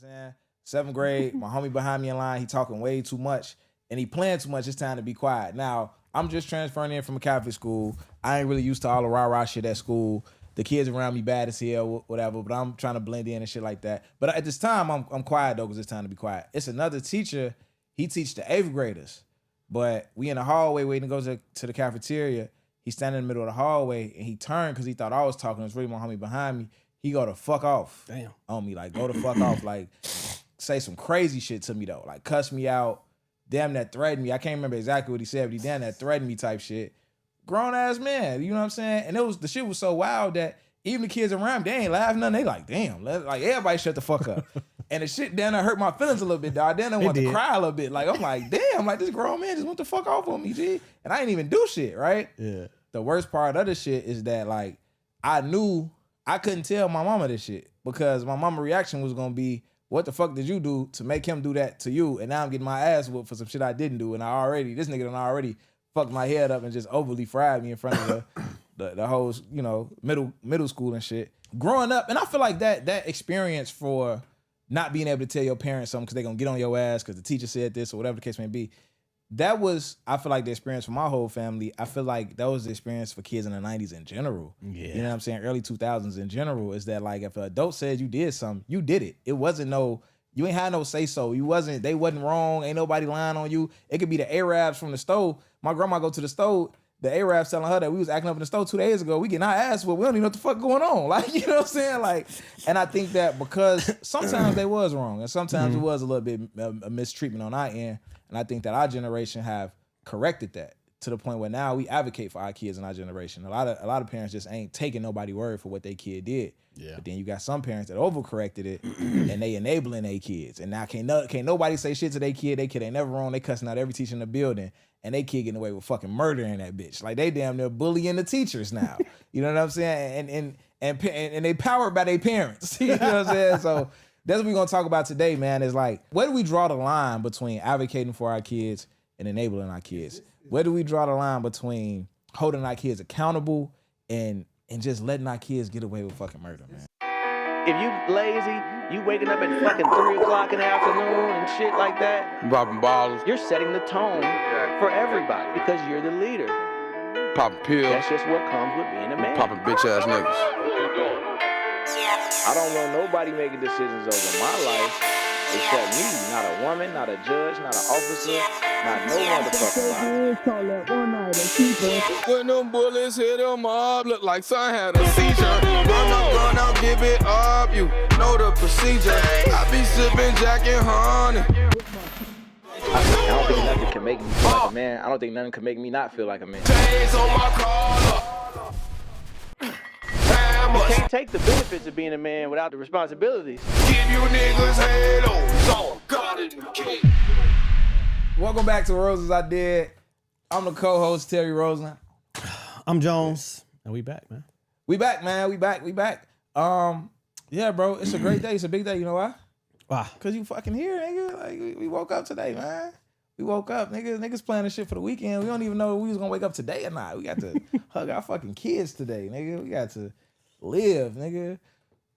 what I'm saying? 7th grade, my homie behind me in line, he talking way too much and he playing too much. It's time to be quiet. Now, I'm just transferring in from a Catholic school. I ain't really used to all the rah-rah shit at school. The kids around me bad as hell, whatever, but I'm trying to blend in and shit like that. But at this time, I'm quiet though, because it's time to be quiet. It's another teacher, he teach the 8th graders, but we in the hallway waiting to go to the cafeteria. He's standing in the middle of the hallway and he turned because he thought I was talking. It was really my homie behind me. He go to fuck off on me, like go to fuck off, like say some crazy shit to me though, like cuss me out, damn that threatened me. I can't remember exactly what he said, but he damn that threatened me type shit. Grown ass man, you know what I'm saying? And the shit was so wild that even the kids around me, they ain't laughing nothing. They like, damn, like everybody shut the fuck up. And the shit down there hurt my feelings a little bit, dog. Then I want to cry a little bit. Like I'm like, damn, like this grown man just went the fuck off on me, G. And I ain't even do shit, right? Yeah. The worst part of the shit is that like I knew I couldn't tell my mama this shit because my mama reaction was gonna be, what the fuck did you do to make him do that to you? And now I'm getting my ass whooped for some shit I didn't do. And this nigga done already fucked my head up and just overly fried me in front of the whole, you know, middle school and shit. Growing up, and I feel like that experience for not being able to tell your parents something because they're gonna get on your ass because the teacher said this or whatever the case may be. That was, I feel like, the experience for my whole family. I feel like that was the experience for kids in the 90s in general. Yeah. You know what I'm saying? Early 2000s in general is that like if an adult said you did something, you did it. It wasn't you ain't had no say so. They wasn't wrong. Ain't nobody lying on you. It could be the Arabs from the stove. My grandma go to the stove. The Arabs telling her that we was acting up in the store 2 days ago. We getting our ass whooped. We don't even know what the fuck going on. Like, you know what I'm saying? Like, and I think that because sometimes they was wrong and sometimes it was a little bit a mistreatment on our end. And I think that our generation have corrected that to the point where now we advocate for our kids in our generation. A lot of parents just ain't taking nobody's word for what their kid did. Yeah. But then you got some parents that overcorrected it and they enabling their kids. And now can't nobody say shit to their kid. Their kid ain't never wrong. They cussing out every teacher in the building. And they kid getting away with fucking murdering that bitch. Like they damn near bullying the teachers now. You know what I'm saying? And they powered by their parents. You know what I'm saying? So that's what we're gonna talk about today, man. Is like, where do we draw the line between advocating for our kids and enabling our kids? Where do we draw the line between holding our kids accountable and just letting our kids get away with fucking murder, man? If you lazy, you waking up at fucking 3 o'clock in the afternoon and shit like that. Popping bottles. You're setting the tone for everybody because you're the leader. Popping pills. That's just what comes with being a man. Popping bitch ass niggas. I don't want nobody making decisions over my life except me. Not a woman, not a judge, not an officer, not no motherfucking body. When them bullets hit him up, look like son had a seizure. Run up, give it up, you know the procedure. I be sipping Jack and honey. I don't think nothing can make me feel like a man. I don't think nothing can make me not feel like a man. Days on my collar. You can't take the benefits of being a man without the responsibilities. Give you niggas halos on God in the cake. Welcome back to Roses I Did. I'm the co-host, Terry Rosen. I'm Jones. And we back, man. We back, man. We back. Yeah, bro. It's a great day. It's a big day. You know why? Why? Because you fucking here, nigga. Like, we woke up today, man. We woke up, nigga. Niggas planning shit for the weekend. We don't even know if we was gonna wake up today or not. We got to hug our fucking kids today, nigga. We got to live, nigga.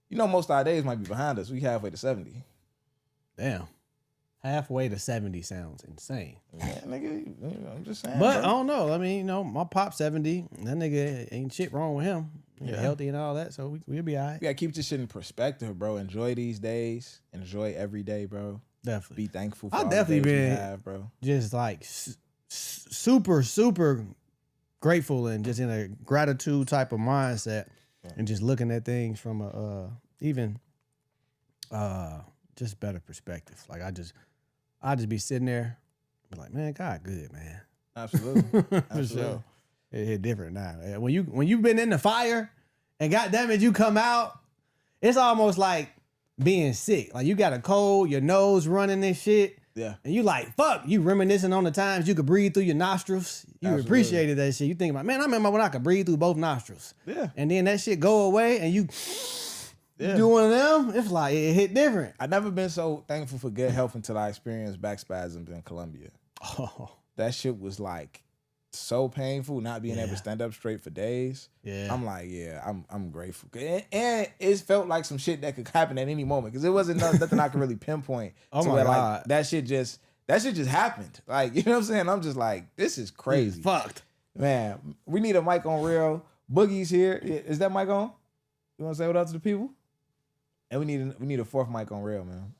You know, most of our days might be behind us. We halfway to 70. Damn. Halfway to 70 sounds insane. Yeah, nigga. I'm just saying. But bro. I don't know. I mean, you know, my pop 70. That nigga ain't shit wrong with him. He's healthy and all that, so we'll be all right. We gotta keep this shit in perspective, bro. Enjoy these days. Enjoy every day, bro. Definitely. Be thankful for I've all definitely the days been we have, bro. Just like super grateful and just in a gratitude type of mindset and just looking at things from a just better perspective. Like I just be sitting there, be like, man, God good, man. Absolutely. For sure. It hit different now. When you've been in the fire and goddamn it, you come out, it's almost like being sick. Like you got a cold, your nose running and shit. Yeah. And you like, fuck, you reminiscing on the times you could breathe through your nostrils. You Absolutely. appreciated that shit. You think about, man, I remember when I could breathe through both nostrils. Yeah. And then that shit go away and you do one of them, it's like, it hit different. I've never been so thankful for good health until I experienced back spasms in Colombia. Oh. That shit was like so painful not being able to stand up straight for days. Yeah. I'm like, I'm grateful. And it felt like some shit that could happen at any moment because it wasn't nothing I could really pinpoint. Oh to my where, God. like, that shit just happened. Like, you know what I'm saying? I'm just like, this is crazy. Fucked. Man, we need a mic on real. Boogie's here. Is that mic on? You want to say what up to the people? And we need a fourth mic on real, man.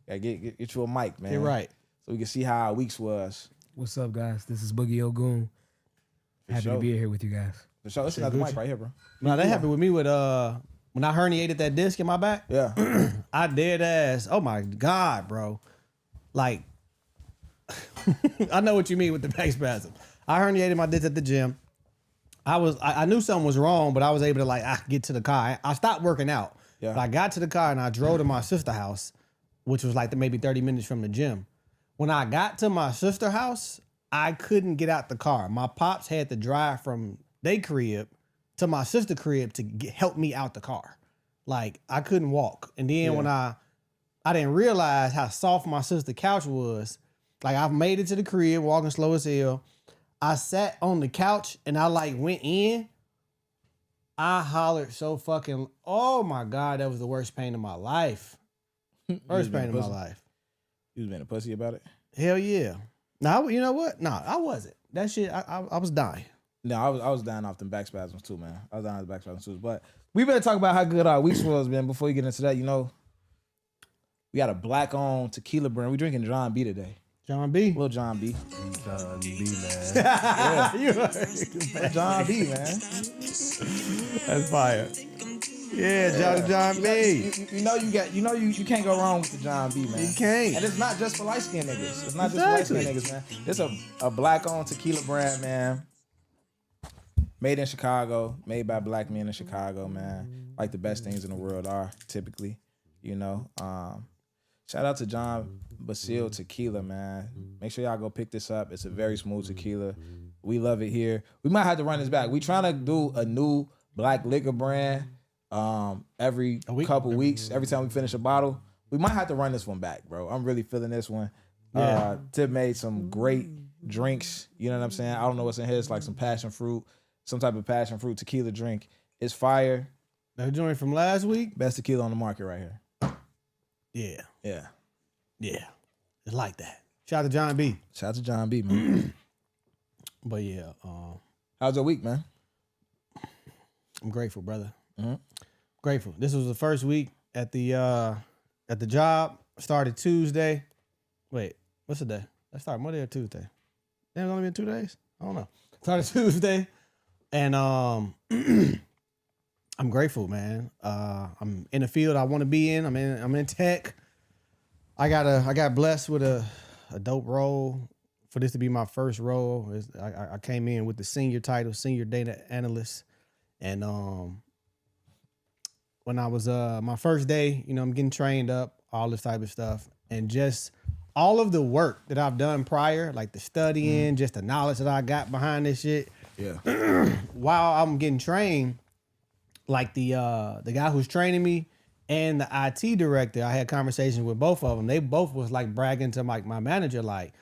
Yeah, get you a mic, man. You're right. So we can see how our weeks was. What's up, guys? This is Boogie Ogun. Happy to be here with you guys. For sure. It's another mic right here, bro. No, that happened with me with when I herniated that disc in my back. Yeah. I dead ass. Oh my God, bro. Like, I know what you mean with the back spasm. I herniated my disc at the gym. I knew something was wrong, but I was able to get to the car. I stopped working out. Yeah. But I got to the car and I drove to my sister's house, which was like maybe 30 minutes from the gym. When I got to my sister's house, I couldn't get out the car. My pops had to drive from their crib to my sister's crib to help me out the car. Like, I couldn't walk. And then when I didn't realize how soft my sister's couch was. Like, I made it to the crib, walking slow as hell. I sat on the couch and I went in. I hollered so fucking, oh my God, that was the worst pain of my life. Worst pain of my life. You was being a pussy about it? Hell yeah. Now, you know what? No, I wasn't. That shit, I was dying. No, I was dying off them back spasms too, man. I was dying off the back spasms too. But we better talk about how good our weeks was, man, before you get into that. You know, we got a black-owned tequila brand. We drinking John B today. John B. Little John B. John B, man. You heard. John B, man. That's fire. Yeah, John B. You can't go wrong with the John B, man. You can't. And it's not just for light skinned niggas. It's not just for light skinned niggas, man. It's a black owned tequila brand, man. Made in Chicago, made by black men in Chicago, man. Like the best things in the world are typically, you know. Shout out to John Basil Tequila, man. Make sure y'all go pick this up. It's a very smooth tequila. We love it here. We might have to run this back. We trying to do a new black liquor brand every couple weeks. Every time we finish a bottle, we might have to run this one back, bro. I'm really feeling this one. Yeah. Tip made some great drinks. You know what I'm saying? I don't know what's in here. It's like some passion fruit, some type of passion fruit tequila drink. It's fire. That joint from last week? Best tequila on the market right here. Yeah. Yeah. Yeah. It's like that. Shout out to John B. Shout out to John B, man. But yeah, How's your week, man? I'm grateful, brother. Mm-hmm. Grateful. This was the first week at the job. Started Tuesday. Wait, what's the day? I started Monday or Tuesday? Damn, it's only been 2 days? I don't know. Started Tuesday. And I'm grateful, man. I'm in the field I want to be in. I'm in tech. I got blessed with a dope role. For this to be my first role, I came in with the senior title, senior data analyst. And when I was my first day, you know, I'm getting trained up, all this type of stuff. And just all of the work that I've done prior, like the studying, just the knowledge that I got behind this shit. Yeah. While I'm getting trained, like the guy who's training me and the IT director, I had conversations with both of them. They both was like bragging to my manager, like,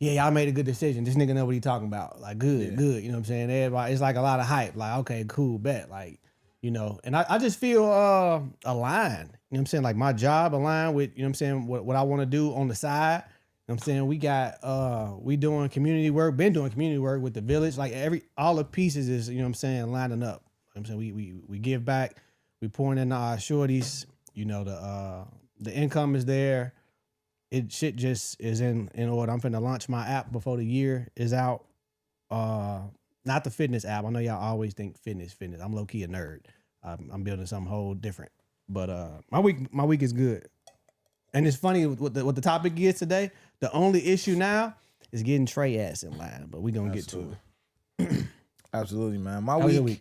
yeah, y'all made a good decision. This nigga know what he talking about. Like, good. You know what I'm saying? Everybody, it's like a lot of hype. Like, okay, cool, bet. Like, you know, and I just feel aligned. You know what I'm saying? Like my job aligned with, you know what I'm saying, what I want to do on the side. You know what I'm saying? We doing community work, been doing community work with the village. Like all the pieces is, you know what I'm saying, lining up. You know what I'm saying? We give back, we pouring in our shorties, you know, the income is there. It shit just is in order. I'm finna launch my app before the year is out. Not the fitness app. I know y'all always think fitness. I'm low key a nerd. I'm building something whole different. But my week is good. And it's funny what the topic is today. The only issue now is getting Trey ass in line. But we gonna get to it. Absolutely, man. How was your week?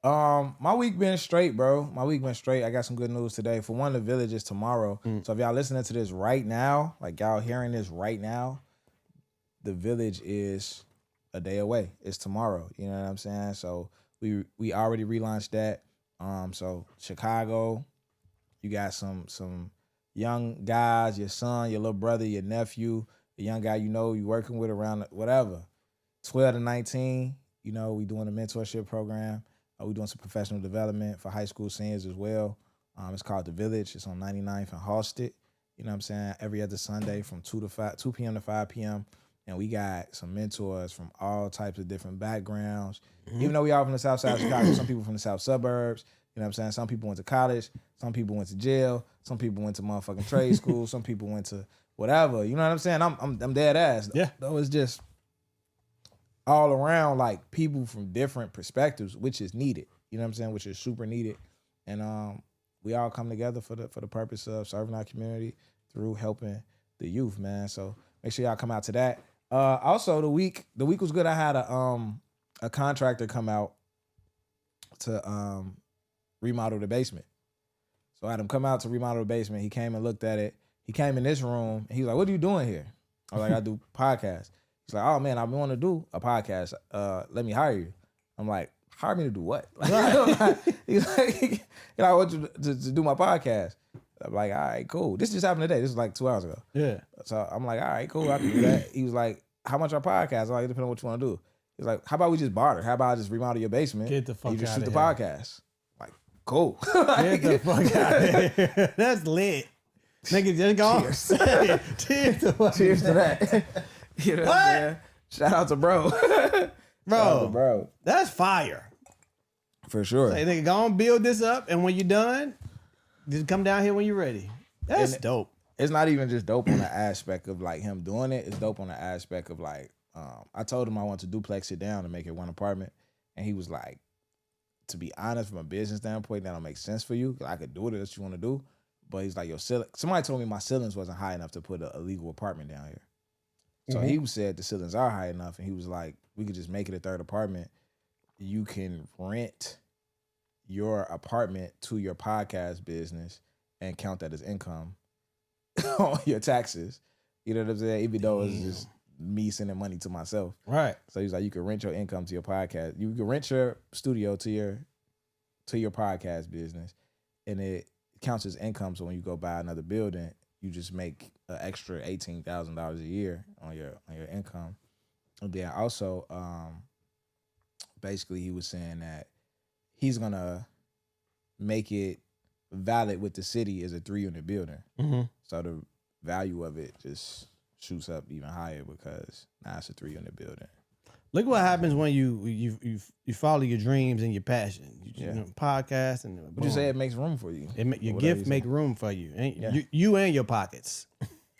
My week been straight, bro. My week went straight. I got some good news today. For one, the village is tomorrow. So if y'all listening to this right now, like y'all hearing this right now, the village is a day away. It's tomorrow. You know what I'm saying? So we already relaunched that. So Chicago, you got some young guys, your son, your little brother, your nephew, the young guy you know you working with around whatever. 12 to 19, you know, we doing a mentorship program. We doing some professional development for high school seniors as well. It's called The Village. It's on 99th and Halsted. You know what I'm saying? Every other Sunday from 2 p.m. to 5 p.m. And we got some mentors from all types of different backgrounds. Even though we all from the south side of Chicago, some people from the south suburbs. You know what I'm saying? Some people went to college. Some people went to jail. Some people went to motherfucking trade school. Some people went to whatever. You know what I'm saying? I'm dead ass. Yeah. Though it's just all around like people from different perspectives, which is needed. You know what I'm saying? Which is super needed. And we all come together for the purpose of serving our community through helping the youth, man. So make sure y'all come out to that. Also the week was good. I had a contractor come out to remodel the basement. So I had him come out to remodel the basement. He came and looked at it. He came in this room and he was like, "What are you doing here?" I was like, "I do podcasts." He's like, "Oh man, I want to do a podcast. Let me hire you." I'm like, "Hire me to do what?" He's like, "I want you to do my podcast." I'm like, "All right, cool." This just happened today. This was like 2 hours ago. Yeah. So I'm like, "All right, cool. I can do that." He was like, "How much our podcast?" I'm like, "Depending on what you want to do." He's like, "How about we just barter? How about I just remodel your basement? Get the fuck and you just outta shoot the here. podcast?" Like, cool. Get the fuck out of here. That's lit. Nigga, just go. Cheers to that. You know what I'm saying? Shout out to bro. Bro, that's fire. For sure. Say, nigga, go on, build this up, and when you're done, just come down here when you're ready. That's dope. It's not even just dope on the aspect of like him doing it. It's dope on the aspect of like, I told him I want to duplex it down and make it one apartment. And he was like, to be honest, from a business standpoint, that don't make sense for you. I could do it if that's what you want to do. But he's like, yo, somebody told me my ceilings wasn't high enough to put a legal apartment down here. So he said the ceilings are high enough. And he was like, we could just make it a third apartment. You can rent your apartment to your podcast business and count that as income on your taxes. You know what I'm saying? Even though it's just me sending money to myself. Right. So he's like, you can rent your income to your podcast. You can rent your studio to your podcast business, and it counts as income. So when you go buy another building, you just make an extra $18,000 a year on your income. And then also, basically, he was saying that he's gonna make it valid with the city as a 3-unit building. So the value of it just shoots up even higher because now it's a 3-unit building. Look what happens when you follow your dreams and your passion. You know, podcast and Would you say it makes room for you? Your gift make room for you, and you and your pockets.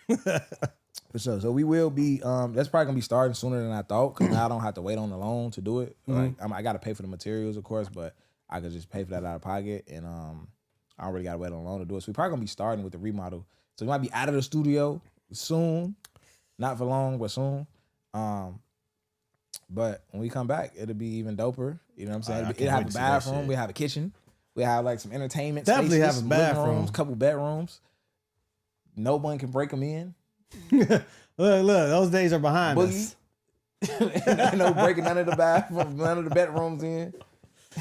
For sure. So we will be. That's probably gonna be starting sooner than I thought because now I don't have to wait on the loan to do it. Like I got to pay for the materials, of course, but I could just pay for that out of pocket, and I already got to wait on the loan to do it. So we probably gonna be starting with the remodel. So we might be out of the studio soon, not for long, but soon. But when we come back, it'll be even doper. You know what I'm saying? It'll have a bathroom. We have a kitchen. We have like some entertainment. Definitely spaces, have a bathroom. Rooms, couple bedrooms. No one can break them in. Look, those days are behind us. Ain't no breaking none of the bathrooms, none of the bedrooms in.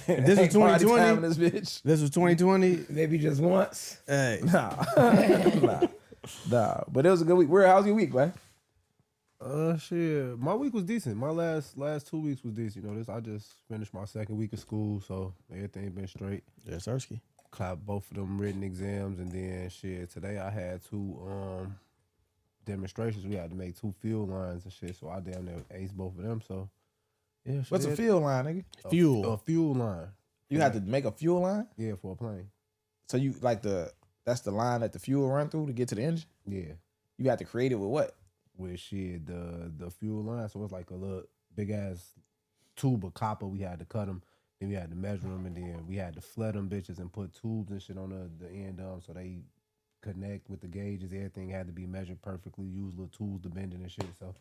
This was 2020. This bitch. This was 2020. Maybe just once. Hey, Nah. But it was a good week. How's your week, man? Shit. My week was decent. My last 2 weeks was decent. You know, I just finished my second week of school, so everything been straight. yeah, Sersky. Clapped both of them written exams, and then shit. Today I had 2 demonstrations. We had to make 2 field lines and shit. So I damn near aced both of them. So yeah. Shit. What's a fuel line, nigga? A Fuel. fuel line. You had to make a fuel line? Yeah, for a plane. So you like that's the line that the fuel run through to get to the engine? Yeah. You had to create it with what? With shit, the fuel line. So it's like a little big ass tube of copper. We had to cut them. Then we had to measure them, and then we had to flood them bitches and put tubes and shit on the end of them so they connect with the gauges. Everything had to be measured perfectly. Use little tools to bend it and shit. So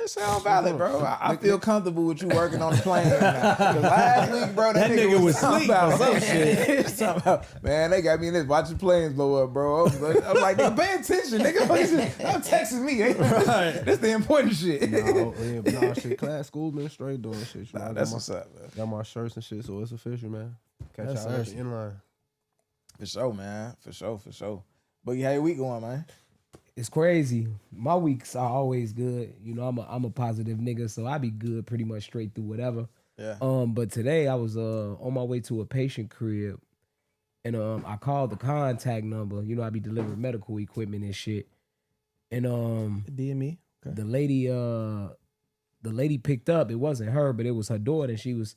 It sounds valid, bro. I feel comfortable with you working on the plane now. 'Cause last week, bro, that nigga was asleep about or some shit. Man, they got me in this watching planes blow up, bro. I'm like, nigga, pay attention, nigga. I'm texting me. That's the important shit. no, shit. Class school been straight doing shit. Nah, that's what's up, man. Got my shirts and shit, so it's official, man. Catch That's y'all at awesome. the inline. For sure, man. For sure. But how your week going, man? It's crazy. My weeks are always good. You know, I'm a positive nigga, so I be good pretty much straight through whatever. Yeah. But today I was on my way to a patient crib, and I called the contact number. You know, I be delivering medical equipment and shit. And DME. Okay. the lady picked up. It wasn't her, but it was her daughter. And she was,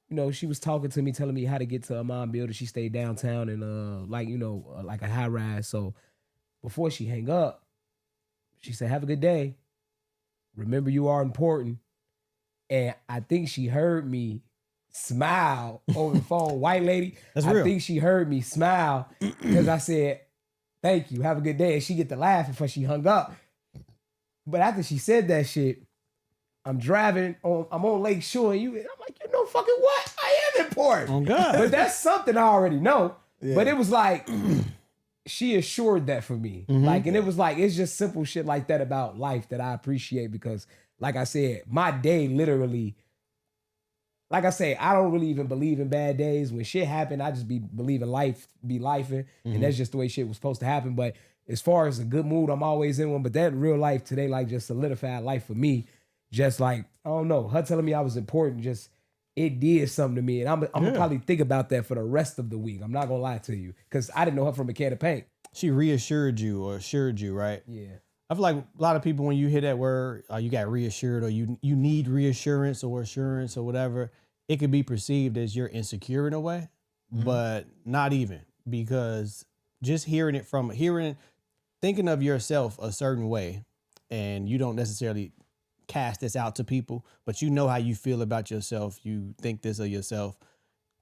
you know, she was talking to me, telling me how to get to her mom building. She stayed downtown and like, you know, like a high rise. So before she hang up, she said, "Have a good day. Remember, you are important." And I think she heard me smile over the phone. White lady. That's real. I think she heard me smile because I said, "Thank you. Have a good day." And she get to laugh before she hung up. But after she said that shit, I'm on Lake Shore, and I'm like, you know fucking what? I am important. Oh, God. But that's something I already know. Yeah. But it was like, she assured that for me. Like, and it was like, it's just simple shit like that about life that I appreciate because, like I said, my day literally, like I say, I don't really even believe in bad days. When shit happen, I just believe in life, be lifing, and that's just the way shit was supposed to happen. But as far as a good mood, I'm always in one. But that real life today, like, just solidified life for me. Just like, I don't know, her telling me I was important, just, it did something to me. And I'm gonna probably think about that for the rest of the week. I'm not gonna lie to you. Because I didn't know her from a can of paint. She reassured you or assured you, right? Yeah. I feel like a lot of people, when you hear that word, you got reassured or you need reassurance or assurance or whatever, it could be perceived as you're insecure in a way, but not even. Because just thinking of yourself a certain way, and you don't necessarily cast this out to people, but you know how you feel about yourself. You think this of yourself,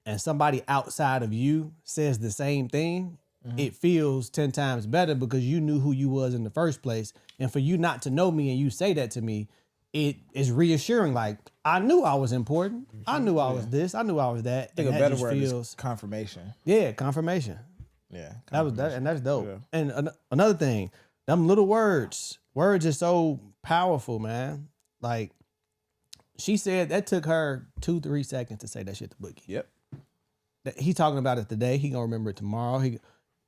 and somebody outside of you says the same thing. It feels 10 times better because you knew who you was in the first place. And for you not to know me and you say that to me, it is reassuring. Like, I knew I was important. I knew I was this. I knew I was that. I think and a that better just word feels, is confirmation. yeah, confirmation. Yeah. That was that, and that's dope. Yeah. And another thing, them little words are so powerful, man. Like, she said that took her 2-3 seconds to say that shit to Boogie. Yep. He talking about it today. He gonna remember it tomorrow.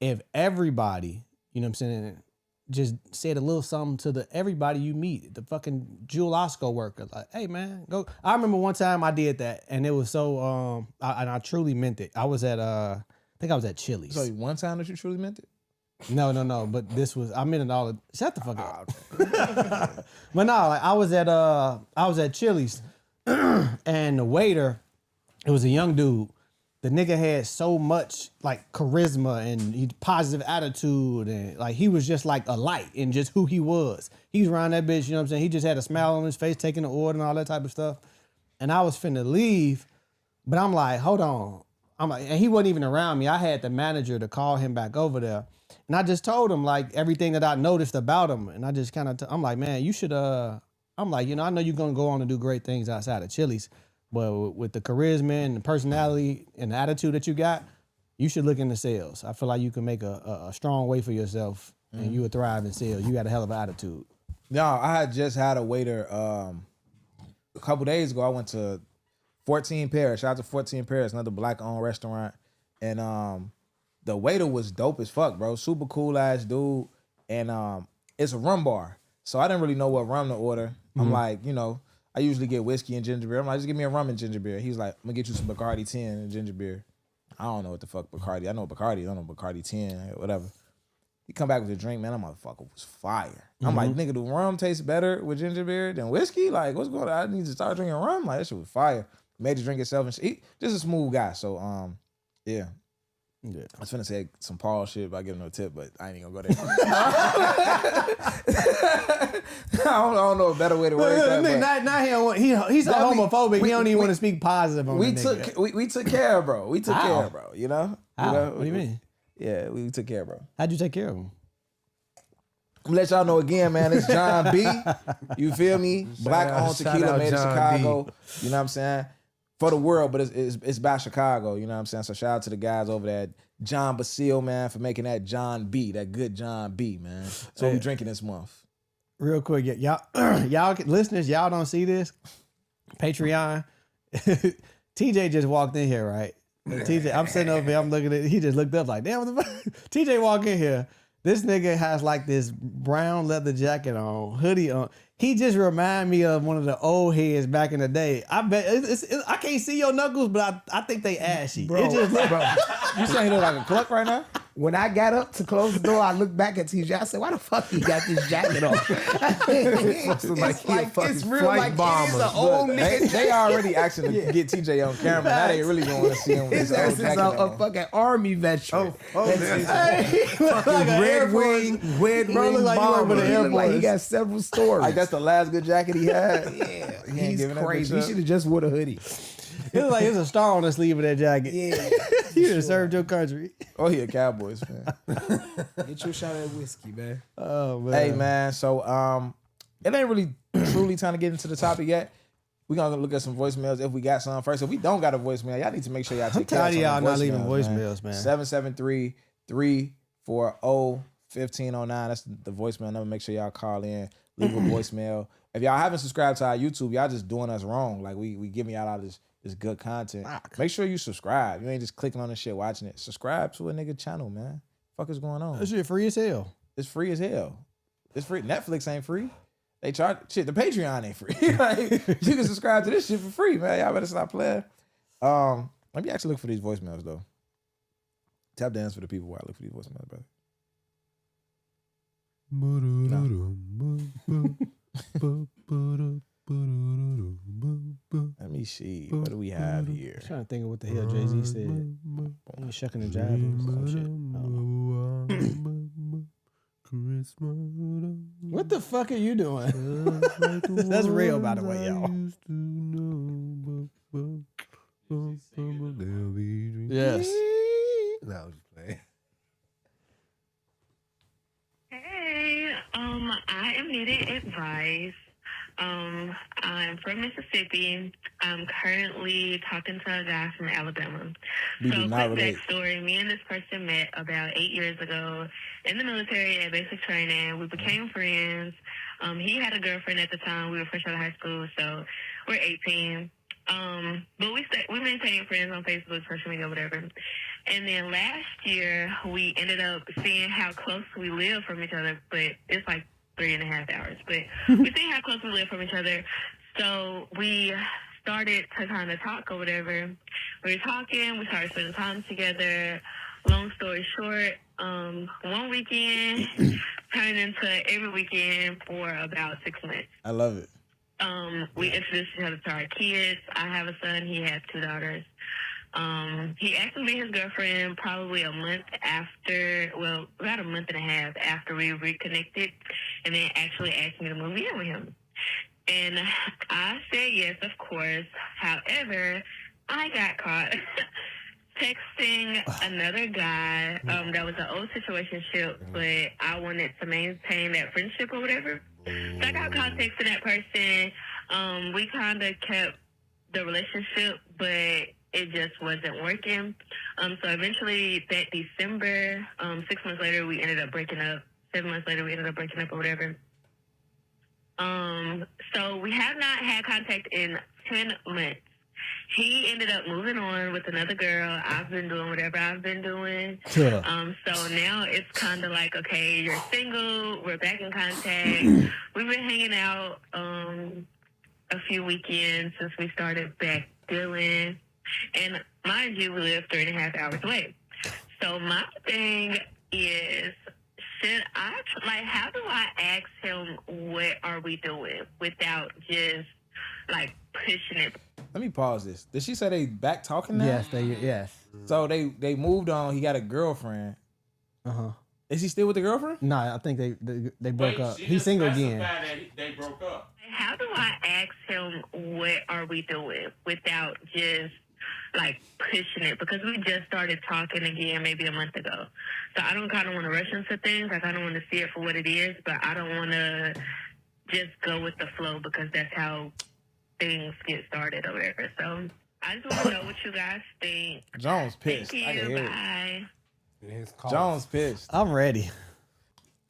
If everybody, you know what I'm saying, just said a little something to everybody you meet, the fucking Jewel Osco worker, like, hey man, go. I remember one time I did that, and it was so I truly meant it. I was at I think I was at Chili's. So one time that you truly meant it? No, but this was, I meant it all. Shut the fuck up. But no, like, I was at Chili's, and the waiter, it was a young dude. The nigga had so much like charisma and positive attitude, and like he was just like a light in just who he was. He was around that bitch, you know what I'm saying? He just had a smile on his face, taking the order and all that type of stuff. And I was finna leave, but I'm like, hold on. I'm like, and he wasn't even around me. I had the manager to call him back over there. And I just told him like everything that I noticed about him. And I just kind of, I'm like, man, you should, I'm like, you know, I know you're going to go on and do great things outside of Chili's, but with the charisma and the personality and the attitude that you got, you should look into sales. I feel like you can make a strong way for yourself and you would thrive in sales. You got a hell of an attitude. No, I had just had a waiter a couple days ago. I went to 14 Paris. Shout out to 14 Paris, another black-owned restaurant. And the waiter was dope as fuck, bro. Super cool ass dude. And it's a rum bar. So I didn't really know what rum to order. I'm like, you know, I usually get whiskey and ginger beer. I'm like, just give me a rum and ginger beer. He's like, I'm gonna get you some Bacardi 10 and ginger beer. I don't know what the fuck Bacardi. I know Bacardi. I don't know Bacardi 10, whatever. He come back with a drink, man. That motherfucker was fire. I'm like, nigga, do rum taste better with ginger beer than whiskey? Like, what's going on? I need to start drinking rum. Like, that shit was fire. Made the drink itself and shit. He just a smooth guy. So, yeah. Yeah. I was finna say some Paul shit about giving no tip, but I ain't even gonna go there. I don't know a better way to word that. Now he's so homophobic. He don't even want to speak positive on we the took care of bro. We took How? care of bro. You know? How? You know? What do you mean? Yeah, we took care of bro. How'd you take care of him? I'm gonna let y'all know again, man. It's John B. You feel me? Black-owned tequila made in Chicago. You know what I'm saying? For the world, but it's by Chicago, you know what I'm saying? So shout out to the guys over there, John Basile, man, for making that John B, that good John B, man. So we drinking this month. Real quick, y'all listeners, y'all don't see this. Patreon. TJ just walked in here, right? TJ, I'm sitting over here, I'm looking at, he just looked up like, damn, what the fuck? TJ walked in here, This nigga has like this brown leather jacket on, hoodie on. He just remind me of one of the old heads back in the day. I bet I can't see your knuckles, but I think they ashy. Bro, It just bro. You saying he look like a cluck right now? When I got up to close the door, I looked back at TJ. I said, "Why the fuck he got this jacket on?" It's real like he's an old nigga. They already asking to get TJ on camera. Now they really gonna want to see him with His his ass old is jacket a on. fucking army veteran. like Red wing, Bro, wing look like you work for bomber. the He Air look like he Force. got several stories. Like that's the last good jacket he had. yeah, ain't he's giving that crazy. bitch He up. should have just wore a hoodie. It look like there's a star on the sleeve of that jacket. Yeah, You done served your country. Oh, he a Cowboys fan. get you a shot of whiskey, man. Oh man. Hey man, so it ain't really truly time to get into the topic yet. We're gonna look at some voicemails if we got some first. If we don't got a voicemail, y'all need to make sure y'all take care tired of of y'all some not leaving voicemails, voicemails, man. 773-340-1509. That's the voicemail number. Make sure y'all call in, leave a voicemail. If y'all haven't subscribed to our YouTube, y'all just doing us wrong. Like we giving y'all all this good content. Make sure you subscribe. You ain't just clicking on this shit watching it. Subscribe to a nigga channel, man. Fuck is going on? That shit free as hell. It's free as hell. It's free. Netflix ain't free. They charge shit. The Patreon ain't free. Like, you can subscribe to this shit for free, man. Y'all better stop playing. Let me actually look for these voicemails though. Tap dance for the people while I look for these voicemails, brother. Let me see. What do we have here? I'm trying to think of what the hell Jay-Z said. He was shucking and jiving or some shit. What the fuck are you doing? That's real, by the way, y'all. Yes. No, I was just playing. Hey, I am needing advice. I'm from Mississippi. I'm currently talking to a guy from Alabama. We do not quick relate. backstory, me and this person met about 8 years ago in the military at basic training. We became friends. He had a girlfriend at the time. We were fresh out of high school, so we're 18. But we maintained friends on Facebook, social media, whatever. And then last year, we ended up seeing how close we live from each other, but it's like 3.5 hours. But we see how close we live from each other. So we started to kind of talk or whatever. We were talking, we started spending time together. Long story short, one weekend turned into every weekend for about 6 months. I love it. We introduced each other to our kids. I have a son. He has 2 daughters. He asked me to be his girlfriend probably a month after, well, about a month and a half after we reconnected, and then actually asked me to move in with him. And I said yes, of course. However, I got caught texting another guy that was an old situationship, but I wanted to maintain that friendship or whatever. So I got caught texting that person. We kind of kept the relationship, but it just wasn't working. So eventually that December, 6 months later, we ended up breaking up. 7 months later, we ended up breaking up or whatever. So we have not had contact in 10 months. He ended up moving on with another girl. I've been doing whatever I've been doing. So now it's kind of like, okay, you're single. We're back in contact. We've been hanging out a few weekends since we started back dealing. And mind you, we live 3.5 hours away. So my thing is, how do I ask him what are we doing without just like pushing it? Let me pause this. Did she say they back talking now? Yes. So they moved on. He got a girlfriend. Is he still with the girlfriend? No, I think they broke up. He's single again. They broke up. How do I ask him what are we doing without just like pushing it? Because we just started talking again maybe a month ago. So I don't kind of want to rush into things. I kind of want to see it for what it is, but I don't want to just go with the flow because that's how things get started or whatever. So I just want to know what you guys think. Jones pissed. Thank I can you. hear Bye. His Jones pissed. I'm ready.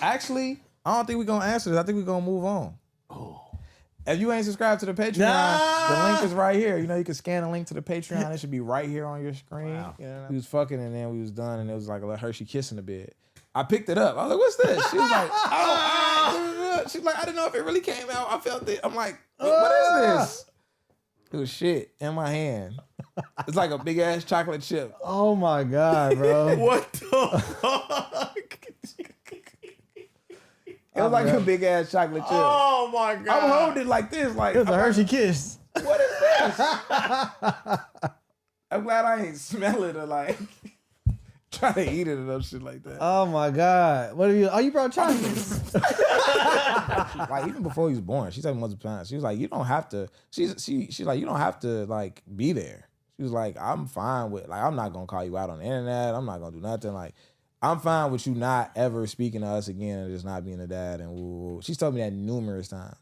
Actually, I don't think we're gonna answer this. I think we're gonna move on. If you ain't subscribed to the Patreon, the link is right here. You know, you can scan the link to the Patreon. It should be right here on your screen. Wow. You know, we was fucking and then we was done and it was like a Hershey kiss in the bed. I picked it up. I was like, what's this? She was like, oh, she's like, I didn't know if it really came out. I felt it. I'm like, what is this? It was shit in my hand. It's like a big ass chocolate chip. Oh my God, bro. What the fuck? It was like a big ass chocolate chip. Oh my God. I'm holding it like this. Like, It was a Hershey Kiss. what is this? I'm glad I ain't smell it or like try to eat it or no shit like that. Oh my God. What are you? Oh, you brought chocolates. Like even before he was born, she told me multiple times. She was like, you don't have to. She's like, you don't have to like be there. She was like, I'm fine with like I'm not gonna call you out on the internet. I'm not gonna do nothing. Like I'm fine with you not ever speaking to us again and just not being a dad. And woo. She's told me that numerous times.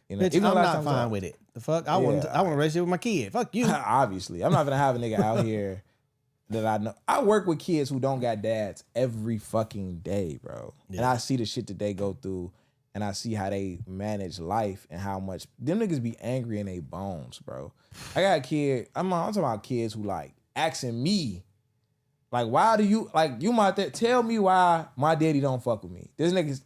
You know, Bitch, even I'm last not time fine with it. The fuck? I want to raise it with my kid. Fuck you. Obviously, I'm not gonna have a nigga out here that I know. I work with kids who don't got dads every fucking day, bro. Yeah. And I see the shit that they go through, and I see how they manage life and how much them niggas be angry in their bones, bro. I got a kid. I'm talking about kids who like asking me, like, why do you like you my dad? Tell me why my daddy don't fuck with me. This nigga's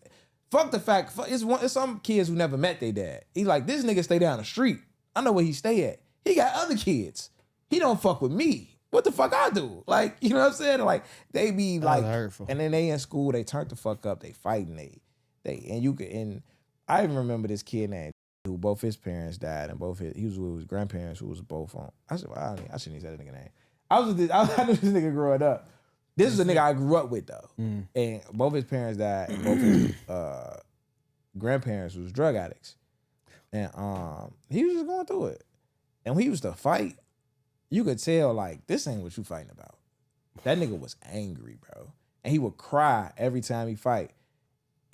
fuck the fact. It's some kids who never met their dad. He like this nigga stay down the street. I know where he stay at. He got other kids. He don't fuck with me. What the fuck I do? Like, you know what I'm saying? Like, they be like, hurtful. And then they in school, they turn the fuck up, they fighting, and I even remember this kid named who both his parents died, and he was with his grandparents who was both on. I said, well, I shouldn't even say that nigga name. I knew this nigga growing up. This is a nigga I grew up with though, and both his parents died, and both his grandparents was drug addicts, and he was just going through it, and when he used to fight, you could tell like this ain't what you fighting about. That nigga was angry, bro, and he would cry every time he fight.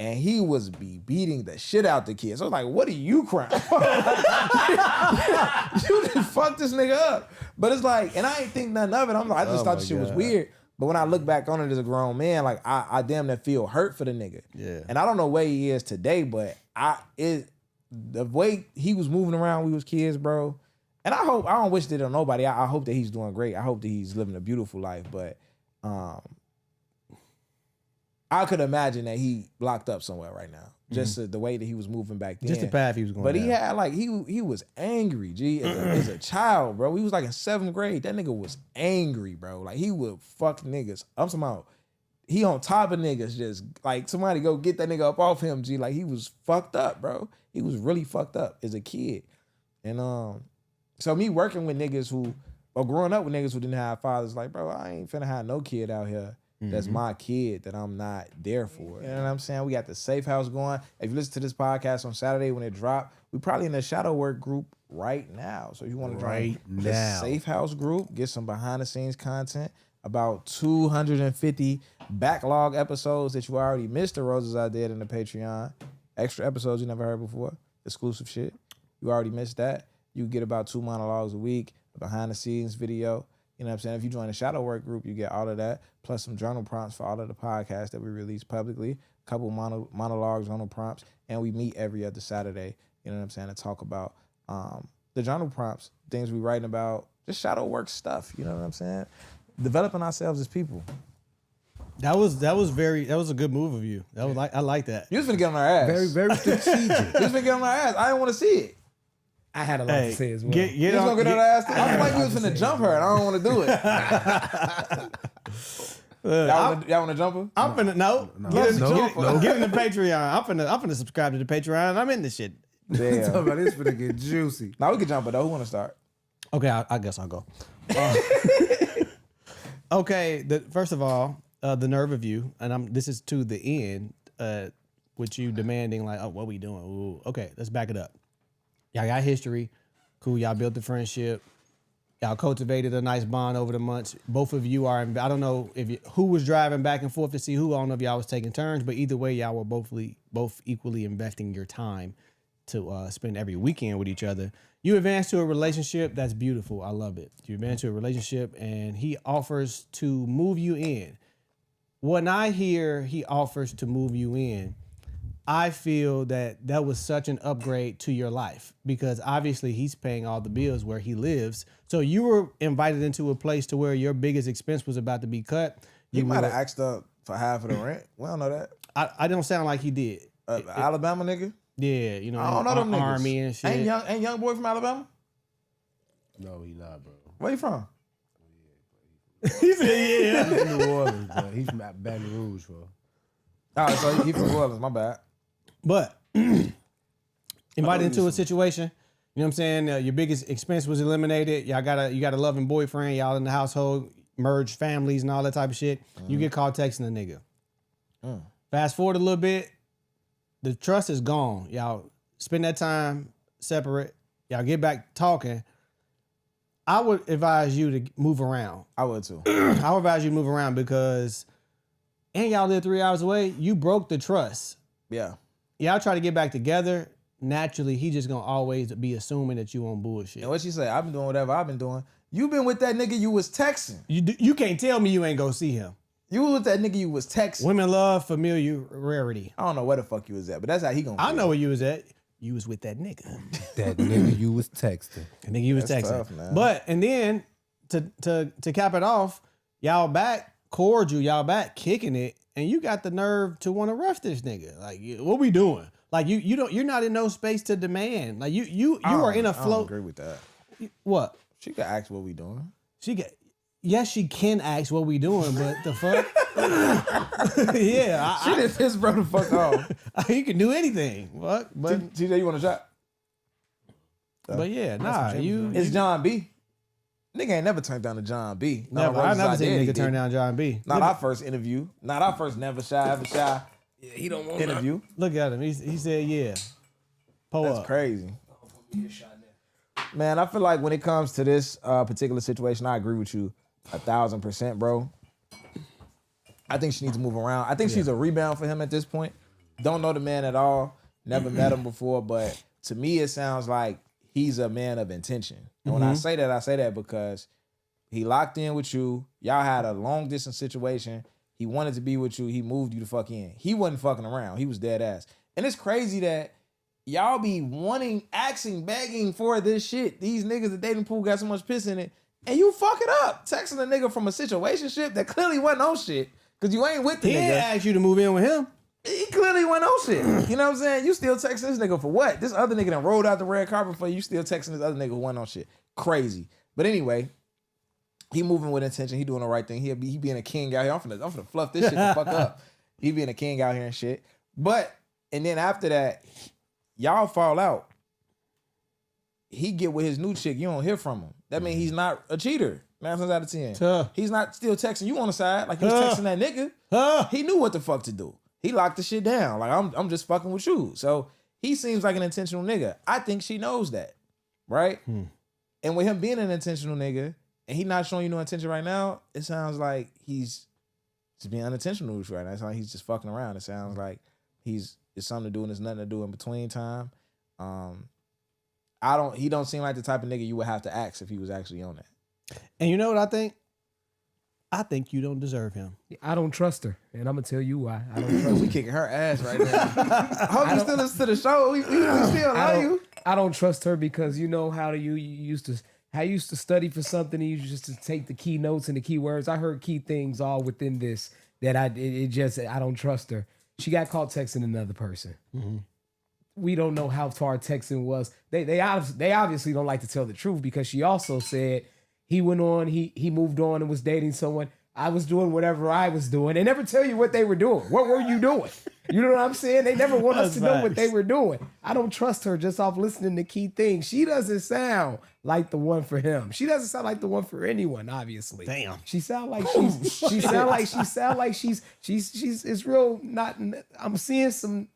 And he was beating the shit out the kids. So I was like, what are you crying for? You just fucked this nigga up. But it's like, and I ain't think nothing of it. I just thought the shit was weird. But when I look back on it as a grown man, like I damn near feel hurt for the nigga. Yeah. And I don't know where he is today, but the way he was moving around when we was kids, bro. And I don't wish that on nobody. I hope that he's doing great. I hope that he's living a beautiful life. But I could imagine that he locked up somewhere right now. Just the way that he was moving back then. Just the path he was going. But down. he had like he was angry, G, as a child, bro. He was like in 7th grade. That nigga was angry, bro. Like he would fuck niggas. I'm talking about he on top of niggas, just like somebody go get that nigga up off him, G. Like he was fucked up, bro. He was really fucked up as a kid. And so me working with niggas or growing up with niggas who didn't have fathers, like, bro, I ain't finna have no kid out here that's my kid that I'm not there for. You know what I'm saying? We got the Safe House going. If you listen to this podcast on Saturday when it dropped, we probably in the shadow work group right now. So if you want to join the Safe House group, get some behind the scenes content, about 250 backlog episodes that you already missed, the roses I did in the Patreon. Extra episodes you never heard before. Exclusive shit. You already missed that. You get about 2 monologues a week, a behind the scenes video. You know what I'm saying? If you join the shadow work group, you get all of that, plus some journal prompts for all of the podcasts that we release publicly, a couple monologues, journal prompts, and we meet every other Saturday, you know what I'm saying, to talk about the journal prompts, things we writing about, just shadow work stuff, you know what I'm saying? Developing ourselves as people. That was a good move of you. That was I like that. You was finna get on our ass. Very, very strategic. You was finna get on our ass. I didn't want to see it. I had a lot to say as well. You was gonna get on her ass? I feel like you was finna jump her, and I don't want to do it. Y'all want to jump her? I'm finna get in the Patreon. I'm finna subscribe to the Patreon. I'm in this shit. Damn. Somebody is finna get juicy. Now we can jump her though. Who want to start? Okay, I guess I'll go. Okay, first of all, the nerve of you, and this is to the end, with you demanding like, oh, what we doing? Ooh, okay, let's back it up. Y'all got history. Cool, y'all built the friendship. Y'all cultivated a nice bond over the months. Both of you are, I don't know who was driving back and forth to see who. I don't know if y'all was taking turns, but either way, y'all were both equally investing your time to spend every weekend with each other. You advance to a relationship. That's beautiful. I love it. You advance to a relationship, and he offers to move you in. When I hear he offers to move you in, I feel that was such an upgrade to your life, because obviously he's paying all the bills where he lives. So you were invited into a place to where your biggest expense was about to be cut. You might have asked up For half of the rent? We don't know that. I don't sound like he did. Alabama nigga? Yeah, you know, I don't know them niggas. Army and shit. Ain't young boy from Alabama? No, he not, bro. Where you from? He said, yeah. He's from New Orleans, bro. He's from Baton Rouge, bro. Oh, so he from New Orleans. My bad. But invited into a situation, you know what I'm saying? Your biggest expense was eliminated. You got a loving boyfriend. Y'all in the household, merged families and all that type of shit. You get caught texting a nigga. Fast forward a little bit, the trust is gone. Y'all spend that time separate. Y'all get back talking. I would advise you to move around. I would too. I would advise you to move around because, and y'all live 3 hours away, you broke the trust. Yeah. Y'all try to get back together. Naturally, he just gonna always be assuming that you on bullshit. And what she say? I've been doing whatever I've been doing. You been with that nigga you was texting. You can't tell me you ain't go see him. You was with that nigga you was texting. Women love familiarity. I don't know where the fuck you was at, but that's how he gonna feel. I know where you was at. You was with that nigga. That nigga you was texting. The nigga you was That's texting. tough, man. But and then to cap it off, y'all back cordial, y'all back kicking it, and you got the nerve to want to rush this nigga. Like, what we doing? Like you're not in no space to demand. Like you are in a I don't flow. agree with that. What? She could ask what we doing. Yes, she can ask what we doing, but the fuck? Yeah, She didn't piss bro the fuck off. you can do anything. What? But TJ, you want a shot? yeah, nah, you. It's John B. Nigga ain't never turned down to John B. Never. I never seen a nigga turn down John B. Not our first interview. Not our first never shy, ever shy Yeah, he don't want interview. Look at him. He said, yeah. Pull That's up. crazy. Man, I feel like when it comes to this particular situation, I agree with you 1,000%, bro. I think she needs to move around. I think she's a rebound for him at this point. Don't know the man at all. Never met him before, but to me, it sounds like he's a man of intention. And when I say that because he locked in with you. Y'all had a long distance situation. He wanted to be with you. He moved you to fuck in. He wasn't fucking around. He was dead ass. And it's crazy that y'all be wanting, asking, begging for this shit. These niggas, the dating pool got so much piss in it. And you fuck it up. Texting a nigga from a situationship that clearly wasn't on shit. Cause you ain't with the He nigga. didn't ask you to move in with him. He clearly went on shit. You know what I'm saying? You still texting this nigga for what? This other nigga done rolled out the red carpet for you. You still texting this other nigga who went on shit. Crazy. But anyway, he moving with intention. He doing the right thing. He being a king out here. I'm finna fluff this shit the fuck up. He being a king out here and shit. But, and then after that, y'all fall out. He get with his new chick. You don't hear from him. That means he's not a cheater. 9 times out of 10. He's not still texting you on the side like he was texting that nigga. He knew what the fuck to do. He locked the shit down. Like, I'm just fucking with you. So he seems like an intentional nigga. I think she knows that. Right? And with him being an intentional nigga and he not showing you no intention right now, it sounds like he's just being unintentional with you right now. It's like he's just fucking around. It sounds like it's something to do and there's nothing to do in between time. He don't seem like the type of nigga you would have to ask if he was actually on that. And you know what I think? I think you don't deserve him. I don't trust her, and I'm gonna tell you why. I don't trust her. We kicking her ass right now. Hope you still listen to the show. We still love you. I don't trust her because you know how you used to study for something and you just to take the key notes and the key words. I heard key things all within this that I don't trust her. She got caught texting another person. We don't know how far texting was. They obviously don't like to tell the truth because she also said he went on, he moved on and was dating someone. I was doing whatever I was doing. They never tell you what they were doing. What were you doing? You know what I'm saying? They never want us to know what they were doing. I don't trust her just off listening to key things. She doesn't sound like the one for him. She doesn't sound like the one for anyone, obviously. Damn. She sound like she's it's real not. I'm seeing some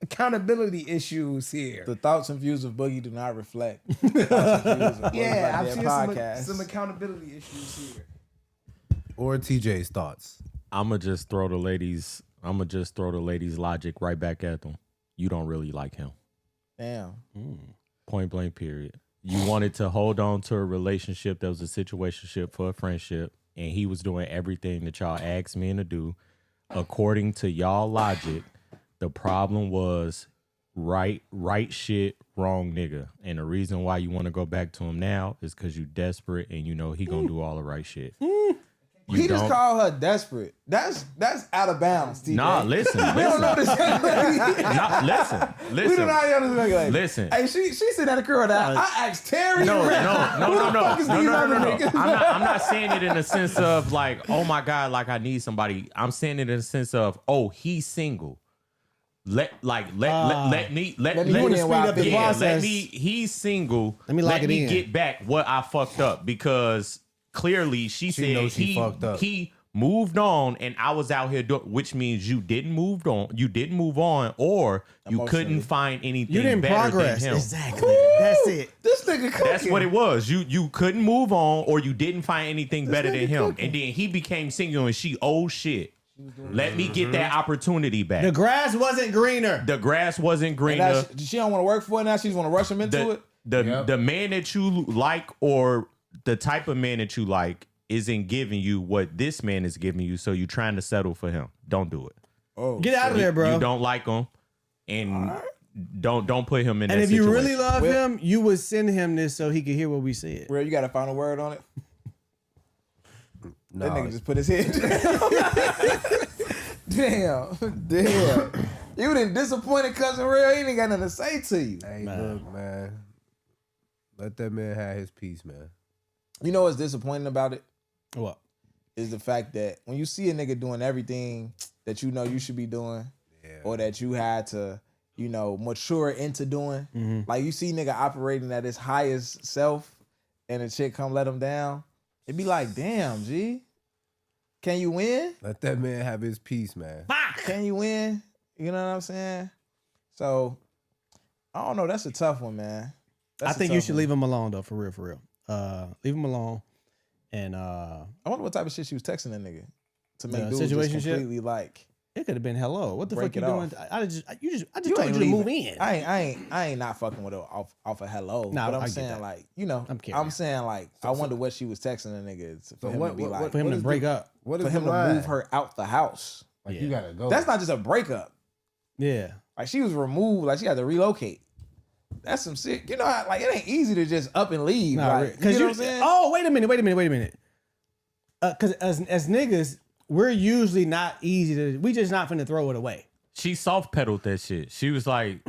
accountability issues here. The thoughts and views of Boogie do not reflect. Yeah, I'm seeing some accountability issues here. Or TJ's thoughts. I'ma just throw the ladies logic right back at them. You don't really like him. Damn. Point blank period. You wanted to hold on to a relationship that was a situationship for a friendship, and he was doing everything that y'all asked men to do. According to y'all logic, the problem was right shit, wrong nigga. And the reason why you want to go back to him now is because you desperate and you know he gonna do all the right shit. He just called her desperate. That's out of bounds, TJ. Nah, listen. We don't know this young lady. Nah, listen. We do not know this young lady. Listen. Hey, she said that girl that I asked Terry. No. I'm I'm not saying it in the sense of like, oh my God, like I need somebody. I'm saying it in the sense of, oh, he's single. Let me he's single. Let me get back what I fucked up, because clearly she said fucked up. He moved on and I was out here doing, which means you didn't move on, or you couldn't find anything. You didn't better progress. than him. Exactly. That's it. This nigga cooking. That's what it was. You couldn't move on, or you didn't find anything better than him. And then he became single and she, oh shit. Let me get that opportunity back. The grass wasn't greener. The grass wasn't greener. She don't want to work for it now. She just want to rush him into it. The man that you like, or the type of man that you like, isn't giving you what this man is giving you, so you're trying to settle for him. Don't do it. Oh, get out of there, bro. You don't like him, and don't put him in that And if situation. you really love him, you would send him this so he could hear what we said. Real, you got a final word on it? No. That nigga just put his head down. Damn. You done disappointed Cousin Real. He ain't got nothing to say to you. Hey, look, man. Let that man have his peace, man. You know what's disappointing about it? What? Is the fact that when you see a nigga doing everything that you know you should be doing, or that you had to, you know, mature into doing, like you see nigga operating at his highest self, and a chick come let him down, it'd be like, damn, G, can you win? Let that man have his peace, man. Can you win? You know what I'm saying? So, I don't know. That's a tough one, man. I think you should leave him alone, though, for real. Leave him alone. And I wonder what type of shit she was texting that nigga to make dudes situation just completely like. It could have been hello. What the fuck you Break doing? it I just told you to move in. I ain't not fucking with her off of hello. Nah, but I'm I saying get that. like, you know, I'm saying like, I wonder what she was texting the nigga for him to be like, for him to break up. What is for him the to line? move her out the house. Like, you gotta go. That's not just a breakup. Yeah. Like she was removed. Like she had to relocate. That's some shit. You know, like it ain't easy to just up and leave. Nah, like, because you know what I'm saying? Oh, wait a minute. Because as niggas, we're usually not easy to. We just not finna throw it away. She soft pedaled that shit. She was like,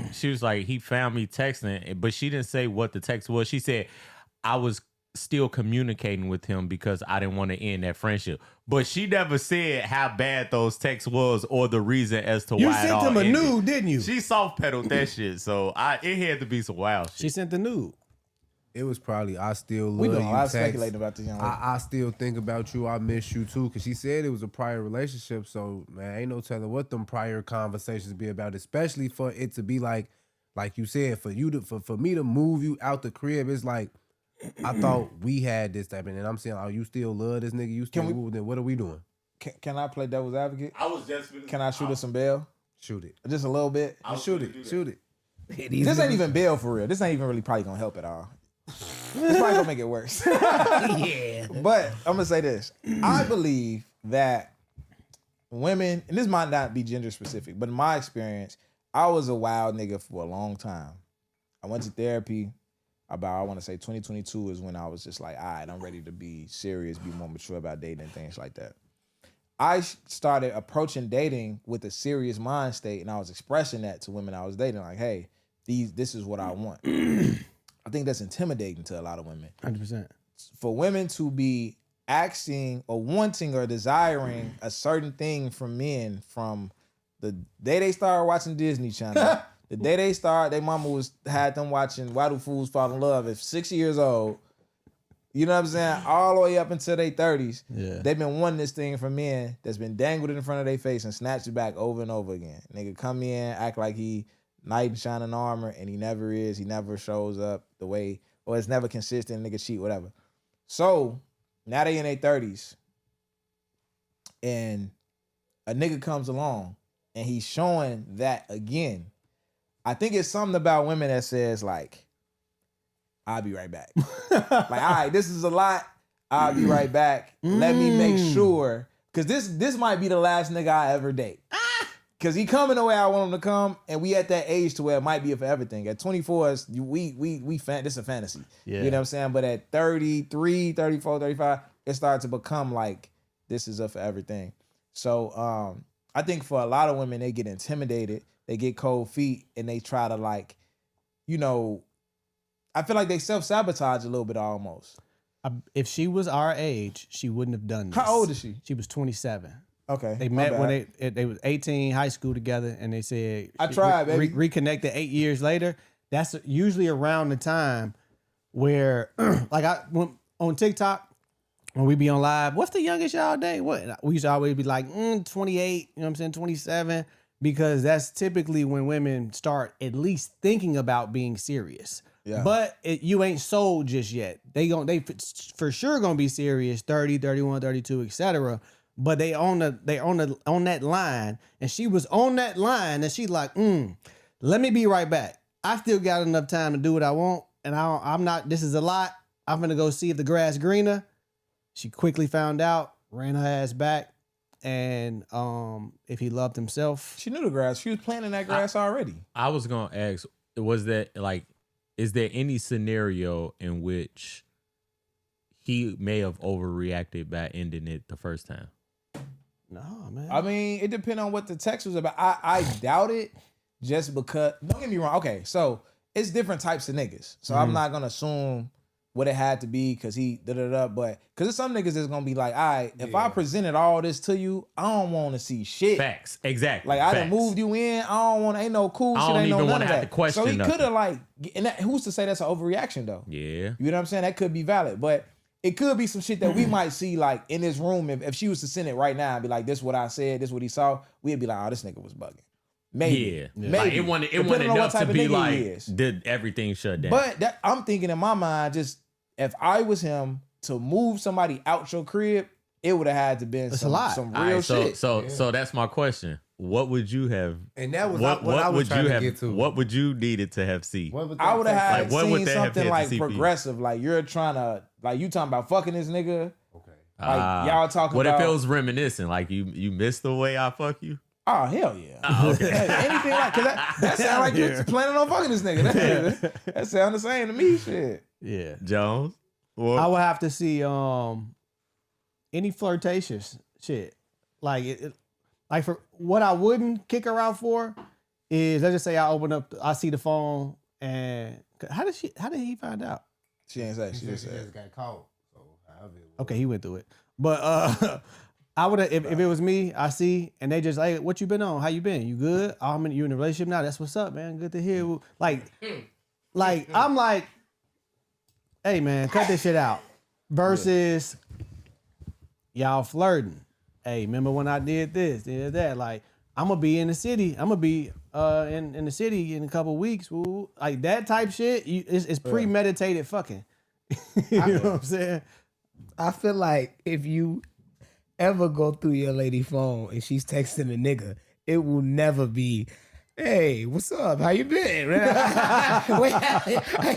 he found me texting, but she didn't say what the text was. She said, I was still communicating with him because I didn't want to end that friendship. But she never said how bad those texts was or the reason as to You why it sent all him a ended. nude, didn't you? She soft pedaled that shit. So it had to be some wild shit. She sent the nude. It was probably, I still love We doing you. a lot of text. speculating about this young lady. I still think about you. I miss you too. Cause she said it was a prior relationship. So man, ain't no telling what them prior conversations be about. Especially for it to be like you said, for me to move you out the crib. It's like I thought we had this type, and I'm saying, oh, you still love this nigga? You still moving? Then what are we doing? Can I play devil's advocate? I was just. Can I shoot her some bail? Shoot it. Just a little bit. Shoot it. This ain't even bail for real. This ain't even really probably gonna help at all. It's probably gonna make it worse. Yeah. But I'm gonna say this. I believe that women, and this might not be gender specific, but in my experience, I was a wild nigga for a long time. I went to therapy about, I want to say 2022 is when I was just like, all right, I'm ready to be serious, be more mature about dating and things like that. I started approaching dating with a serious mind state, and I was expressing that to women I was dating, like, hey, this is what I want. I think that's intimidating to a lot of women. 100%. For women to be asking or wanting or desiring a certain thing from men from the day they started watching Disney Channel, the day they started, their mama had them watching Why Do Fools Fall in Love at 6 years old. You know what I'm saying? All the way up until their 30s. Yeah. They've been wanting this thing from men that's been dangled in front of their face and snatched it back over and over again. Nigga come in, act like he knight in shining armor, and he never is. He never shows up the way, or it's never consistent. Nigga cheat, whatever. So now they in their 30s, and a nigga comes along, and he's showing that again. I think it's something about women that says like, I'll be right back. Like, all right, this is a lot. I'll be right back. Let me make sure, because this might be the last nigga I ever date. Cause he coming the way I want him to come, and we at that age to where it might be for everything. At 24, this is a fantasy. Yeah. You know what I'm saying? But at 33, 34, 35, it started to become like, this is a forever thing. So I think for a lot of women, they get intimidated, they get cold feet, and they try to like, you know, I feel like they self-sabotage a little bit almost. If she was our age, she wouldn't have done this. How old is she? She was 27. Okay. They met when they was 18, high school together, and they said I tried, baby. Reconnected 8 years later. That's usually around the time where, like on TikTok, when we be on live, what's the youngest y'all date? What we used to always be like 28. You know what I'm saying? 27, because that's typically when women start at least thinking about being serious. Yeah. But you ain't sold just yet. They for sure gonna be serious 30, 31, 32, etc. But they on that line, and she was on that line, and she like, let me be right back. I still got enough time to do what I want, and I'm not. This is a lot. I'm gonna go see if the grass greener. She quickly found out, ran her ass back, and if he loved himself, she knew the grass. She was planting that grass already. I was gonna ask, was that like, is there any scenario in which he may have overreacted by ending it the first time? No, man. I mean, it depends on what the text was about. I doubt it, just because. Don't get me wrong. Okay, so it's different types of niggas. So I'm not gonna assume what it had to be because he da-da-da. But because there's some niggas that's gonna be like, all right, if I presented all this to you, I don't want to see shit. Facts, exactly. Like I done moved you in. I don't want. Ain't no cool shit. Ain't no none of that. So he could have like, and who's to say that's an overreaction though? Yeah, you know what I'm saying? That could be valid, but it could be some shit that we might see like in this room. If she was to send it right now and be like, this is what I said, this is what he saw, we'd be like, oh, this nigga was bugging. Maybe. Maybe. Like, it wasn't enough to be like, did everything shut down? But I'm thinking in my mind, just if I was him to move somebody out your crib, it would have had to been some real shit. So that's my question. What would you have? And that was what I was trying to get to. What would you needed to have seen? I would have had like, seen something like progressive. Like you're trying to, like you talking about fucking this nigga. Okay. Like y'all talking what about. What if it was reminiscent? Like you missed the way I fuck you? Oh hell yeah! Oh, okay. Anything like, cause that sound like you planning on fucking this nigga. That sound the same to me. Shit. Yeah. Jones. I would have to see any flirtatious shit. Like like for what I wouldn't kick her out for is, let's just say I open up, I see the phone, and how did he find out? She ain't say. She just got caught. So okay, he went through it. But I would have, if it was me, I see, and they just, hey, what you been on? How you been? You good? Oh, you in a relationship now? That's what's up, man. Good to hear. Like I'm like, hey man, cut this shit out. Versus y'all flirting. Hey, remember when I did this, did that? Like, I'm gonna be in the city. I'm gonna be in the city in a couple weeks. Woo. Like that type shit. It's premeditated fucking. You know what I'm saying? I feel like if you ever go through your lady phone and she's texting a nigga, it will never be, hey, what's up? How you been?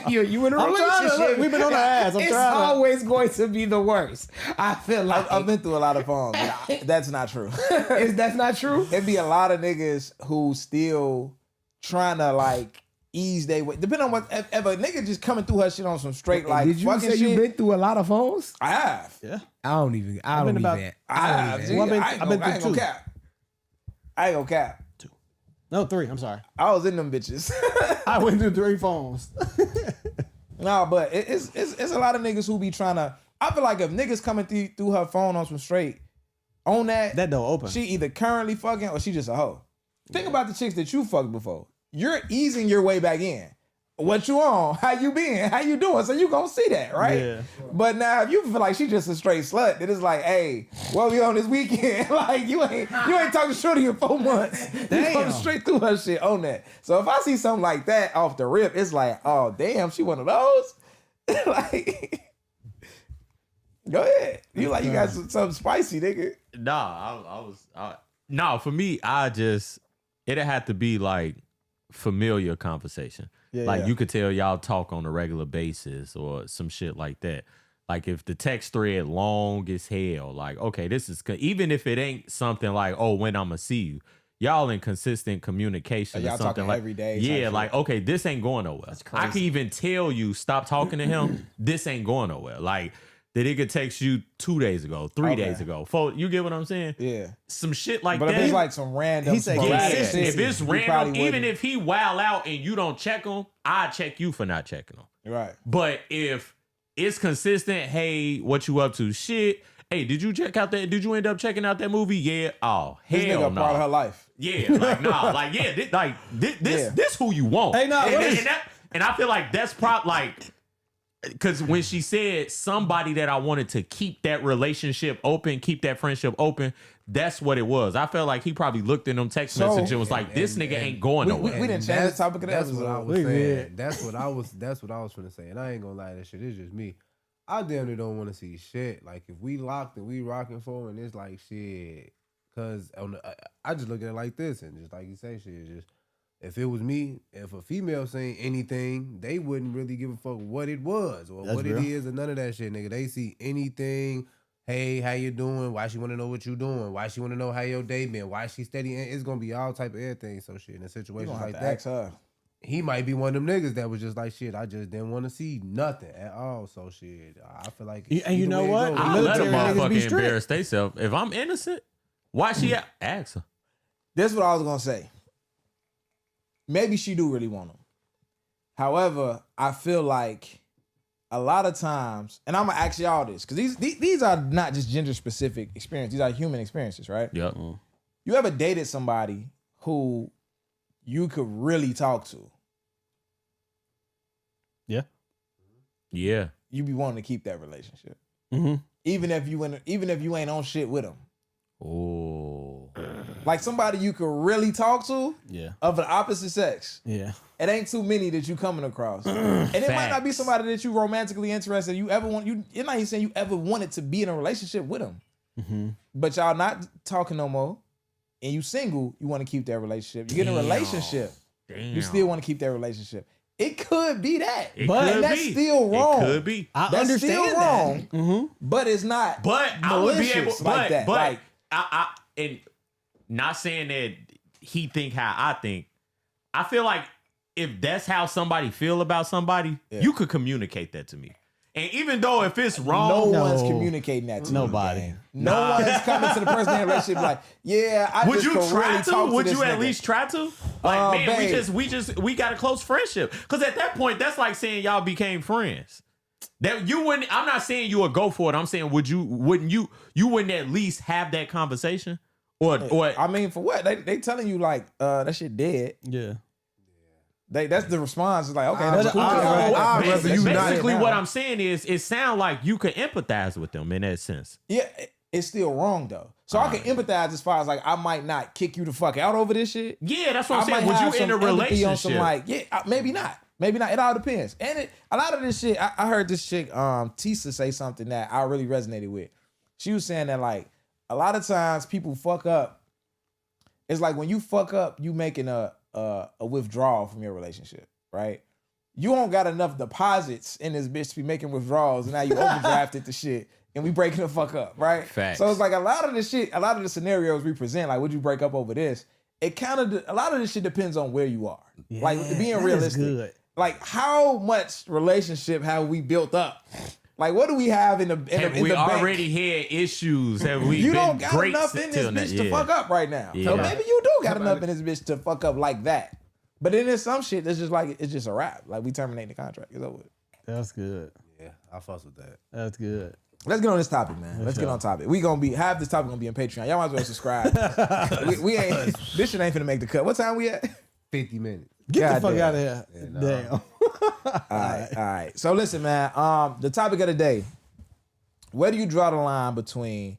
you in a relationship? We've been on the ass. It's always going to be the worst. I feel like I've been through a lot of phones. That's not true. That's not true? It'd be a lot of niggas who still trying to like ease their way. Depending on what, if a nigga just coming through her shit on some straight like did you fucking say shit. You been through a lot of phones? I have. Yeah. I ain't gonna cap. I ain't gonna cap. 2. No, 3. I'm sorry. I was in them bitches. I went through 3 phones. No, but it's a lot of niggas who be trying to. I feel like if niggas coming through her phone on some straight, on that door open. She either currently fucking or she just a hoe. Think about the chicks that you fucked before. You're easing your way back in. What you on? How you been? How you doing? So you gonna see that, right? Yeah. But now if you feel like she just a straight slut, then it's like, hey, what we on this weekend? Like you ain't talking shorty in 4 months. You going straight through her shit on that. So if I see something like that off the rip, it's like, oh damn, she one of those. Like, go ahead. You like you got something spicy, nigga. Nah, for me, it'd have to be like familiar conversation. Yeah. You could tell y'all talk on a regular basis or some shit like that. Like if the text thread long as hell, like, okay, this is, even if it ain't something like, oh, when I'ma see you, y'all in consistent communication y'all or something like every day. Yeah, like, okay, this ain't going nowhere. That's crazy. I can even tell you, stop talking to him. This ain't going nowhere. Like, the nigga texts you 2 days ago, 3 days ago. 4, you get what I'm saying? Yeah. Some shit like But that. if it's like some random, He said yeah, consistency. if it's you random, probably even wouldn't. if he wow out and you don't check him, I check you for not checking him. Right. But if it's consistent, hey, what you up to? Shit. Hey, did you check out that? Did you end up checking out that movie? Yeah. Oh, This hell nigga no. part of her life. Yeah, like nah, like yeah, this who you want. Hey, nah, and, what and, is- and that, and I feel like that's like, because when she said somebody that I wanted to keep that relationship open, keep that friendship open, that's what it was. I felt like he probably looked in them text So- messages and was like, this nigga ain't going nowhere. We didn't change the topic of the That's what I episode. was We saying. did. That's what I was finna say. And I ain't gonna lie, that shit is just me. I damn near don't want to see shit. Like if we locked and we rocking for, and it's like shit. Cause I just look at it like this, and just like you say, shit. Just if it was me, if a female saying anything, they wouldn't really give a fuck what it was or That's what real. it is, or none of that shit, nigga. They see anything. Hey, how you doing? Why she want to know what you doing? Why she want to know how your day been? Why she steady? It's gonna be all type of everything. So shit in a You situation gonna have like to that, ask her. he might be one of them niggas that was just like shit. I just didn't want to see nothing at all. So shit, I feel like. And you either know way it what? goes, I let a military niggas be motherfucker strict. embarrass themselves. If I'm innocent, why she ask her? This is what I was gonna say. Maybe she do really want him. However, I feel like a lot of times, and I'm gonna ask y'all this because these are not just gender specific experiences; these are human experiences, right? Yep. You ever dated somebody who you could really talk to? Yeah. You be wanting to keep that relationship, Mm-hmm. even if you ain't on shit with them. Oh. Like somebody you could really talk to Yeah. of the opposite sex. Yeah. It ain't too many that you coming across, and it might not be somebody that you romantically interested. You ever want you? You're not even saying you ever wanted to be in a relationship with them, Mm-hmm. but y'all not talking no more, and you single. You want to keep that relationship. You get in a Damn. relationship. Damn. You still want to keep that relationship. It could be that, It But- could and that's be. still wrong. It could be. I That's understand still that. wrong. Mm-hmm. But it's not. But I would be able, malicious like that. But Like, I and not saying that he think how I think. I feel like if that's how somebody feel about somebody, Yeah. you could communicate that to me. And even though if it's no wrong, one's No. communicating that to Nobody. you. No one's coming to the person in a relationship like, yeah, I would just you could try really to? talk Would to you this at nigga. least try to? Like, man, babe. we got a close friendship. Because at that point, that's like saying y'all became friends. That you wouldn't. I'm not saying you would go for it. I'm saying wouldn't you at least have that conversation? Or I mean, for what? They telling you like that shit dead. Yeah. That's the response. It's like, okay, I'd that's cool. rather you not- basically what I'm saying is it sounds like you could empathize with them in that sense. Yeah, it's still wrong though. So I can empathize as far as like I might not kick you the fuck out over this shit. Yeah, that's what I'm I might saying. Would have you in some a empathy on some relationship? like, yeah, maybe not. Maybe not. It all depends. And a lot of this shit, I heard this chick, Tisa, say something that I really resonated with. She was saying that like a lot of times people fuck up. It's like when you fuck up, you making a withdrawal from your relationship, right? You don't got enough deposits in this bitch to be making withdrawals, and now you overdrafted the shit, and we breaking the fuck up, right? Facts. So it's like a lot of the shit, a lot of the scenarios we present, like would you break up over this? It kind of a lot of this shit depends on where you are. Like being that is realistic. good. Like how much relationship have we built up? Like what do we have in the Have in we the bank? already had issues? Have we You been don't got great enough in this till bitch now? to fuck up right now. So Yeah. maybe you do got enough in this bitch to fuck up like that. But then there's some shit that's just like it's just a wrap. Like we terminate the contract. It's over. That's good. Yeah, I fuss with that. That's good. Let's get on this topic, man. Let's get on topic. We gonna be half this topic gonna be on Patreon. Y'all might as well subscribe. we ain't this shit ain't finna make the cut. What time we at? 50 minutes. Get God the fuck damn. out of here. Yeah, nah. Damn. All right. So listen, man. The topic of the day. Where do you draw the line between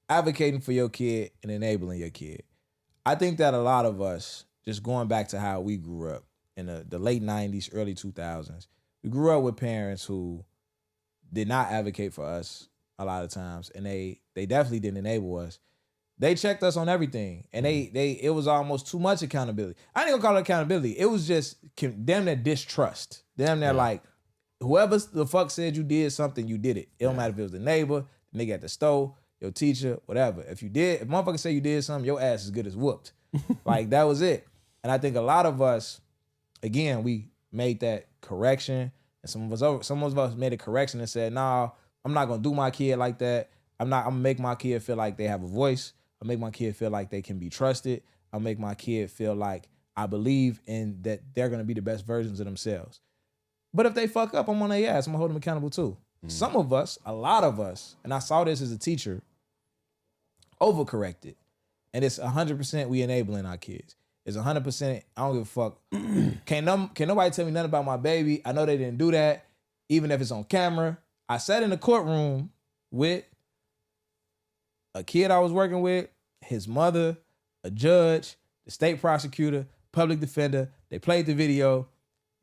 advocating for your kid and enabling your kid? I think that a lot of us, just going back to how we grew up in the late 90s, early 2000s, we grew up with parents who did not advocate for us a lot of times, and they definitely didn't enable us. They checked us on everything, and it was almost too much accountability. I ain't gonna call it accountability. It was just damn near distrust. Damn near like, whoever the fuck said you did something, you did it. It don't matter if it was the neighbor, the nigga at the store, your teacher, whatever. If motherfucker say you did something, your ass is good as whooped. Like that was it. And I think a lot of us, again, we made that correction, and some of us made a correction and said, "Nah, I'm not gonna do my kid like that. I'm gonna make my kid feel like they have a voice. I make my kid feel like they can be trusted. I make my kid feel like I believe in that they're gonna be the best versions of themselves. But if they fuck up, I'm on their ass. I'm gonna hold them accountable too. Some of us, a lot of us, and I saw this as a teacher, overcorrected. And it's 100% we enabling our kids. It's 100%, I don't give a fuck. Can nobody tell me nothing about my baby? I know they didn't do that, even if it's on camera. I sat in the courtroom with a kid I was working with, his mother, a judge, the state prosecutor, public defender. They played the video.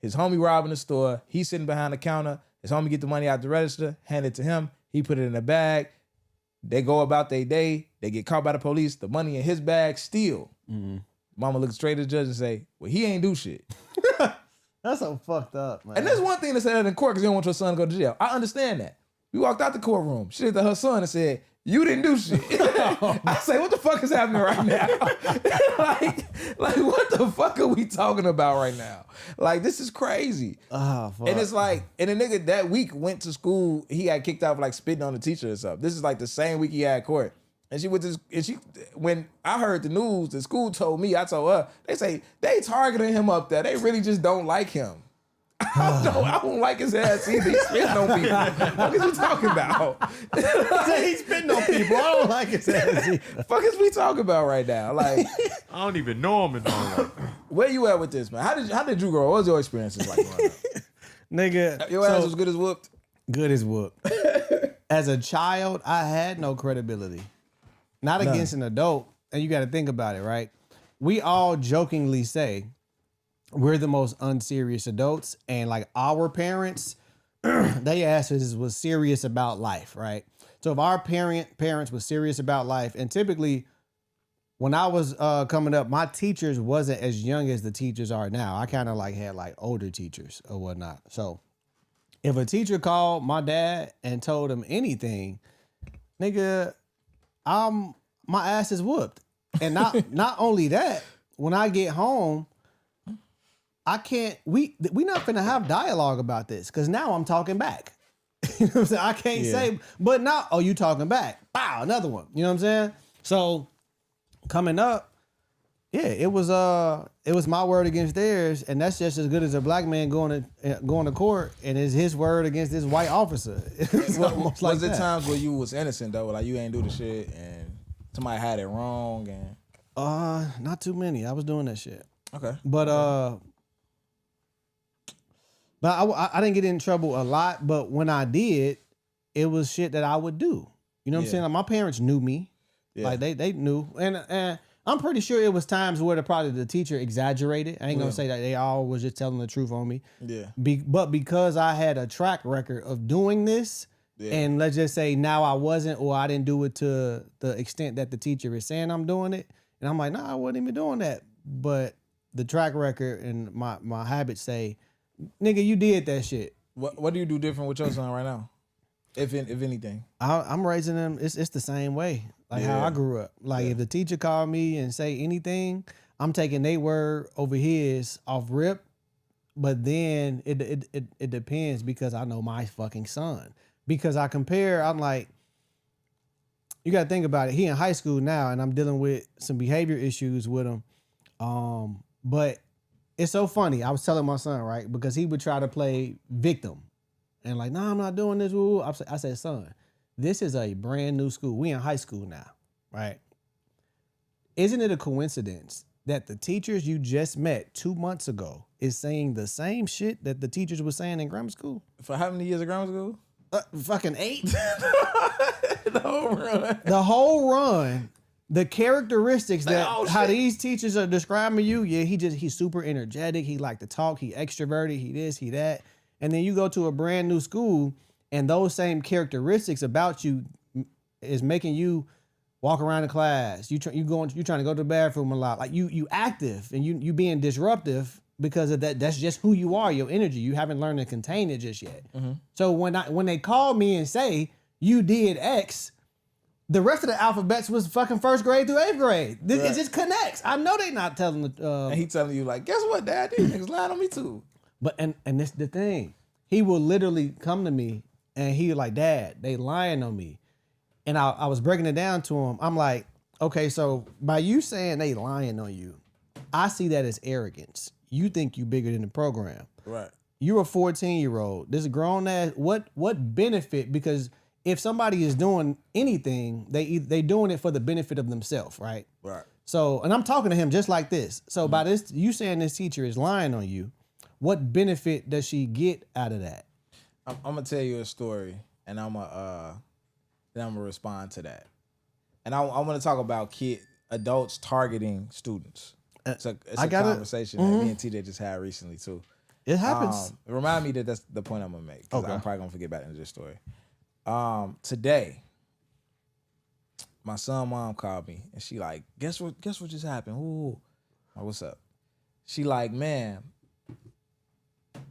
His homie robbing the store. He's sitting behind the counter. His homie get the money out the register, hand it to him. He put it in a bag. They go about their day. They get caught by the police. The money in his bag steal. Mama looks straight at the judge and say, well, he ain't do shit. That's so fucked up, man. And there's one thing to say that in court because you don't want your son to go to jail. I understand that. We walked out the courtroom. She looked at her son and said, you didn't do shit. I say, what the fuck is happening right now? like, what the fuck are we talking about right now? Like, this is crazy. Oh, fuck. And it's like, and the nigga that week went to school, he got kicked out for like spitting on the teacher or something. This is like the same week he had court. And she went to, and she, when I heard the news, the school told me, I told her, they say, they targeting him up there. They really just don't like him. I don't like his ass either. He's spitting on people. What is he talking about? He's spitting on people. I don't like his ass either. Fuck is we talking about right now? Like, I don't even know him and don't like him. where you at with this, man? How did you grow? What was your experiences like growing up? Nigga. Your ass was good as whooped? Good as whooped. As a child, I had no credibility. Not against an adult. And you got to think about it, right? We all jokingly say we're the most unserious adults. And like our parents, they asses was serious about life, right? So if our parents was serious about life, and typically when I was coming up, my teachers wasn't as young as the teachers are now. I kind of like had like older teachers or whatnot. So if a teacher called my dad and told him anything, nigga, my ass is whooped. And not only that, when I get home, I can't, we not finna have dialogue about this because now I'm talking back. You know what I'm saying? I can't say, but now, oh, you talking back. Bow, another one. You know what I'm saying? So coming up, yeah, it was my word against theirs, and that's just as good as a black man going to court, and it's his word against this white officer. Was it times where you was innocent though, like you ain't do the shit and somebody had it wrong and? Not too many. I was doing that shit. Okay. But I didn't get in trouble a lot. But when I did, it was shit that I would do. You know what I'm saying? Like my parents knew me. Yeah. Like they knew, and I'm pretty sure it was times where probably the teacher exaggerated. I ain't gonna say that they all was just telling the truth on me. Yeah. But because I had a track record of doing this, and let's just say now I wasn't, or I didn't do it to the extent that the teacher is saying I'm doing it, and I'm like, nah, I wasn't even doing that. But the track record and my habits say, nigga, you did that shit. What do you do different with your son right now? If anything, I'm raising them. It's the same way, like how I grew up. Like if the teacher called me and say anything, I'm taking their word over his off rip. But then it depends because I know my fucking son. Because I compare, I'm like, you got to think about it. He in high school now, and I'm dealing with some behavior issues with him. But it's so funny. I was telling my son, right, because he would try to play victim. And like, no, I'm not doing this. I said, son, this is a brand new school. We in high school now, right? Isn't it a coincidence that the teachers you just met 2 months ago is saying the same shit that the teachers were saying in grammar school? For how many years of grammar school? Fucking 8. The whole run. The whole run. The characteristics that how these teachers are describing you, he's super energetic. He like to talk. He extroverted. He this, he that. And then you go to a brand new school, and those same characteristics about you is making you walk around the class. You trying to go to the bathroom a lot. Like you active and you being disruptive because of that. That's just who you are. Your energy. You haven't learned to contain it just yet. Mm-hmm. So when they call me and say you did X, the rest of the alphabets was fucking 1st grade through 8th grade. It just connects. I know they not telling the. And he telling you like, guess what, Dad? These niggas lying on me too. But and this the thing. He will literally come to me And he was like, Dad, they lying on me. And I was breaking it down to him. I'm like, okay, so by you saying they lying on you, I see that as arrogance. You think you bigger than the program. Right. You're a 14-year-old. This grown ass. What benefit? Because if somebody is doing anything, they doing it for the benefit of themselves, right? Right. So, and I'm talking to him just like this. So by this, you saying this teacher is lying on you, what benefit does she get out of that? I'm gonna tell you a story, and I'm gonna respond to that. And I want to talk about adults targeting students. It's a conversation that me and TJ just had recently too. It happens. Remind me that that's the point I'm gonna make, because I'm probably gonna forget back into this story. Today, my son's mom called me and she like, guess what just happened? Ooh. Like, what's up? She like, man,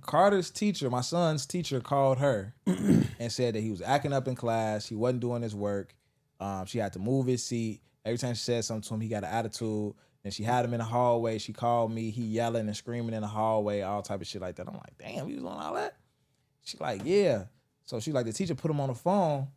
Carter's teacher, my son's teacher, called her and said that he was acting up in class. He wasn't doing his work. She had to move his seat. Every time she said something to him, he got an attitude. And she had him in the hallway. She called me. He yelling and screaming in the hallway, all type of shit like that. I'm like, damn, he was on all that? She like, yeah. So she like, the teacher put him on the phone.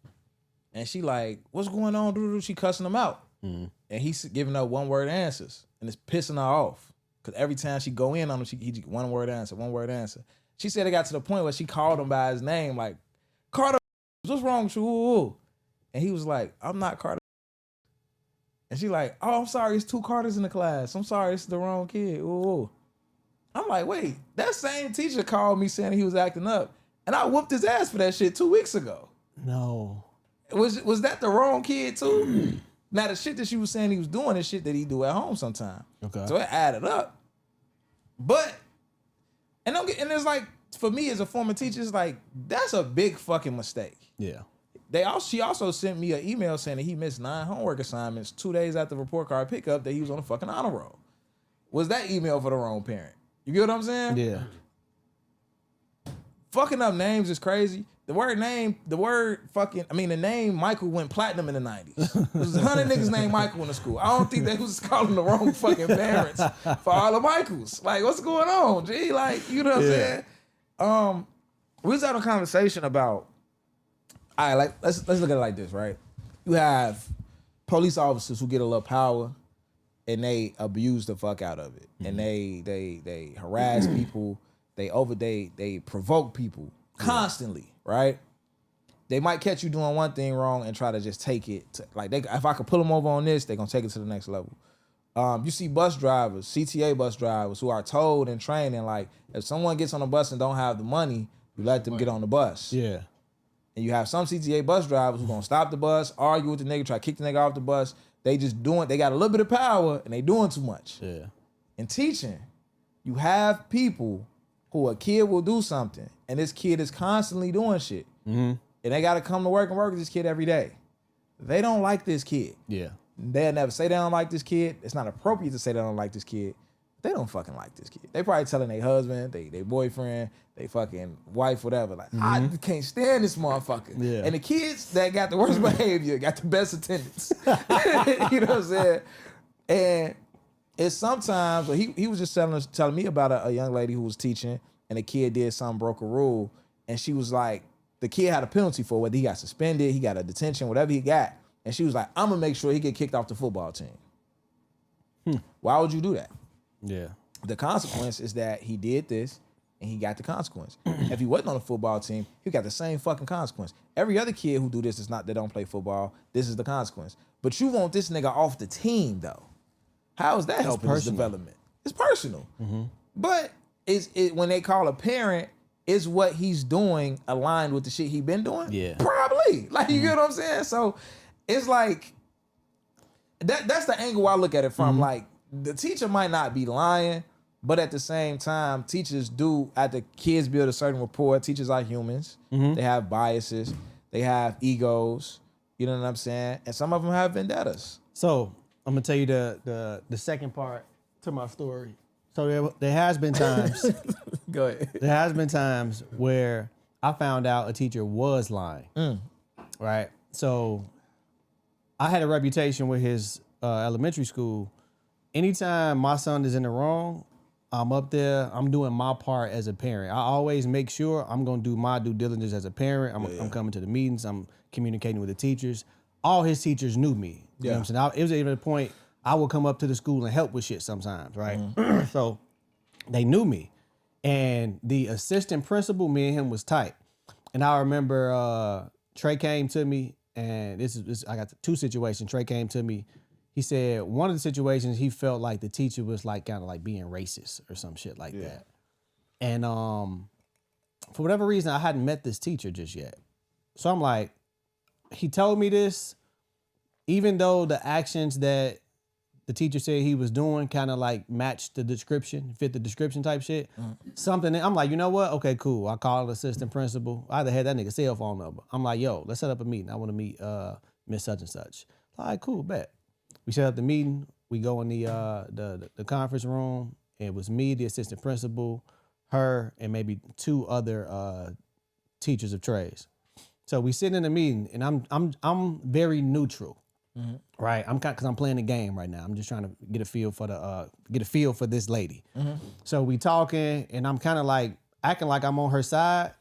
And she like, what's going on? She cussing him out. And he's giving her one-word answers. And it's pissing her off. Because every time she go in on him, he one-word answer. She said it got to the point where she called him by his name, like, Carter, what's wrong with you? Ooh. And he was like, I'm not Carter. And she like, oh, I'm sorry, it's 2 Carters in the class. I'm sorry, it's the wrong kid. Ooh. I'm like, wait, that same teacher called me saying he was acting up. And I whooped his ass for that shit 2 weeks ago. No. Was that the wrong kid too? Now, the shit that she was saying he was doing is shit that he do at home sometimes. Okay. So it added up. But, and it's like, for me as a former teacher, it's like, that's a big fucking mistake. Yeah. She also sent me an email saying that he missed 9 homework assignments 2 days after report card pickup, that he was on a fucking honor roll. Was that email for the wrong parent? You get what I'm saying? Yeah. Fucking up names is crazy. The name Michael went platinum in the 90s. There was 100 niggas named Michael in the school. I don't think they was calling the wrong fucking parents for all the Michaels. Like, what's going on, G? Like, you know what I'm saying? We was having a conversation about, all right, like, let's look at it like this, right? You have police officers who get a little power and they abuse the fuck out of it. And they harass people, they provoke people constantly, right? They might catch you doing one thing wrong and try to just take it to, like, if I could pull them over on this, they're gonna take it to the next level. You see bus drivers, CTA bus drivers, who are told in training, like, if someone gets on a bus and don't have the money, you let them get on the bus. Yeah. And you have some CTA bus drivers who gonna stop the bus, argue with the nigga, try to kick the nigga off the bus. They got a little bit of power and they doing too much. Yeah. In teaching, you have people who a kid will do something and this kid is constantly doing shit. Mm-hmm. And they gotta come to work and work with this kid every day. They don't like this kid. Yeah. They'll never say they don't like this kid. It's not appropriate to say they don't like this kid. They don't fucking like this kid. They probably telling their husband, their boyfriend, they fucking wife, whatever. Like, I can't stand this motherfucker. Yeah. And the kids that got the worst behavior got the best attendance. You know what I'm saying? And it's sometimes, he was just telling me about a young lady who was teaching and the kid did something, broke a rule. And she was like, the kid had a penalty for whether he got suspended, he got a detention, whatever he got. And she was like, I'm gonna make sure he get kicked off the football team. Why would you do that? Yeah. The consequence is that he did this and he got the consequence. If he wasn't on the football team, he got the same fucking consequence. Every other kid who do this they don't play football. This is the consequence. But you want this nigga off the team though. How is that helping his development? It's personal. Mm-hmm. But when they call a parent, is what he's doing aligned with the shit he been doing? Yeah. Probably. Like, you get what I'm saying? So it's like, that's the angle I look at it from. Like, the teacher might not be lying, but at the same time, teachers do, after kids build a certain rapport, teachers are humans. They have biases. They have egos. You know what I'm saying? And some of them have vendettas. So I'm gonna tell you the second part to my story. So there has been times. Go ahead. There has been times where I found out a teacher was lying. Right. So I had a reputation with his elementary school. Anytime my son is in the wrong, I'm up there. I'm doing my part as a parent. I always make sure I'm gonna do my due diligence as a parent. I'm coming to the meetings. I'm communicating with the teachers. All his teachers knew me. You know what I'm saying? It was even a point I would come up to the school and help with shit sometimes, right? So they knew me. And the assistant principal, me and him was tight. And I remember Trey came to me, and I got two situations. Trey came to me. He said one of the situations he felt like the teacher was like kind of like being racist or some shit like that. And for whatever reason, I hadn't met this teacher just yet. So I'm like, he told me this, even though the actions that the teacher said he was doing kind of like matched the description, fit the description type shit. Something, I'm like, you know what? Okay, cool. I called the assistant principal. I had that nigga cell phone number. I'm like, yo, let's set up a meeting. I want to meet Miss such and such. All right, cool, bet. We set up the meeting. We go in the conference room. It was me, the assistant principal, her, and maybe two other teachers of trades. So we sit in the meeting, and I'm very neutral, right? I'm because I'm playing the game right now. I'm just trying to get a feel for this lady. So we talking, and I'm kind of like acting like I'm on her side.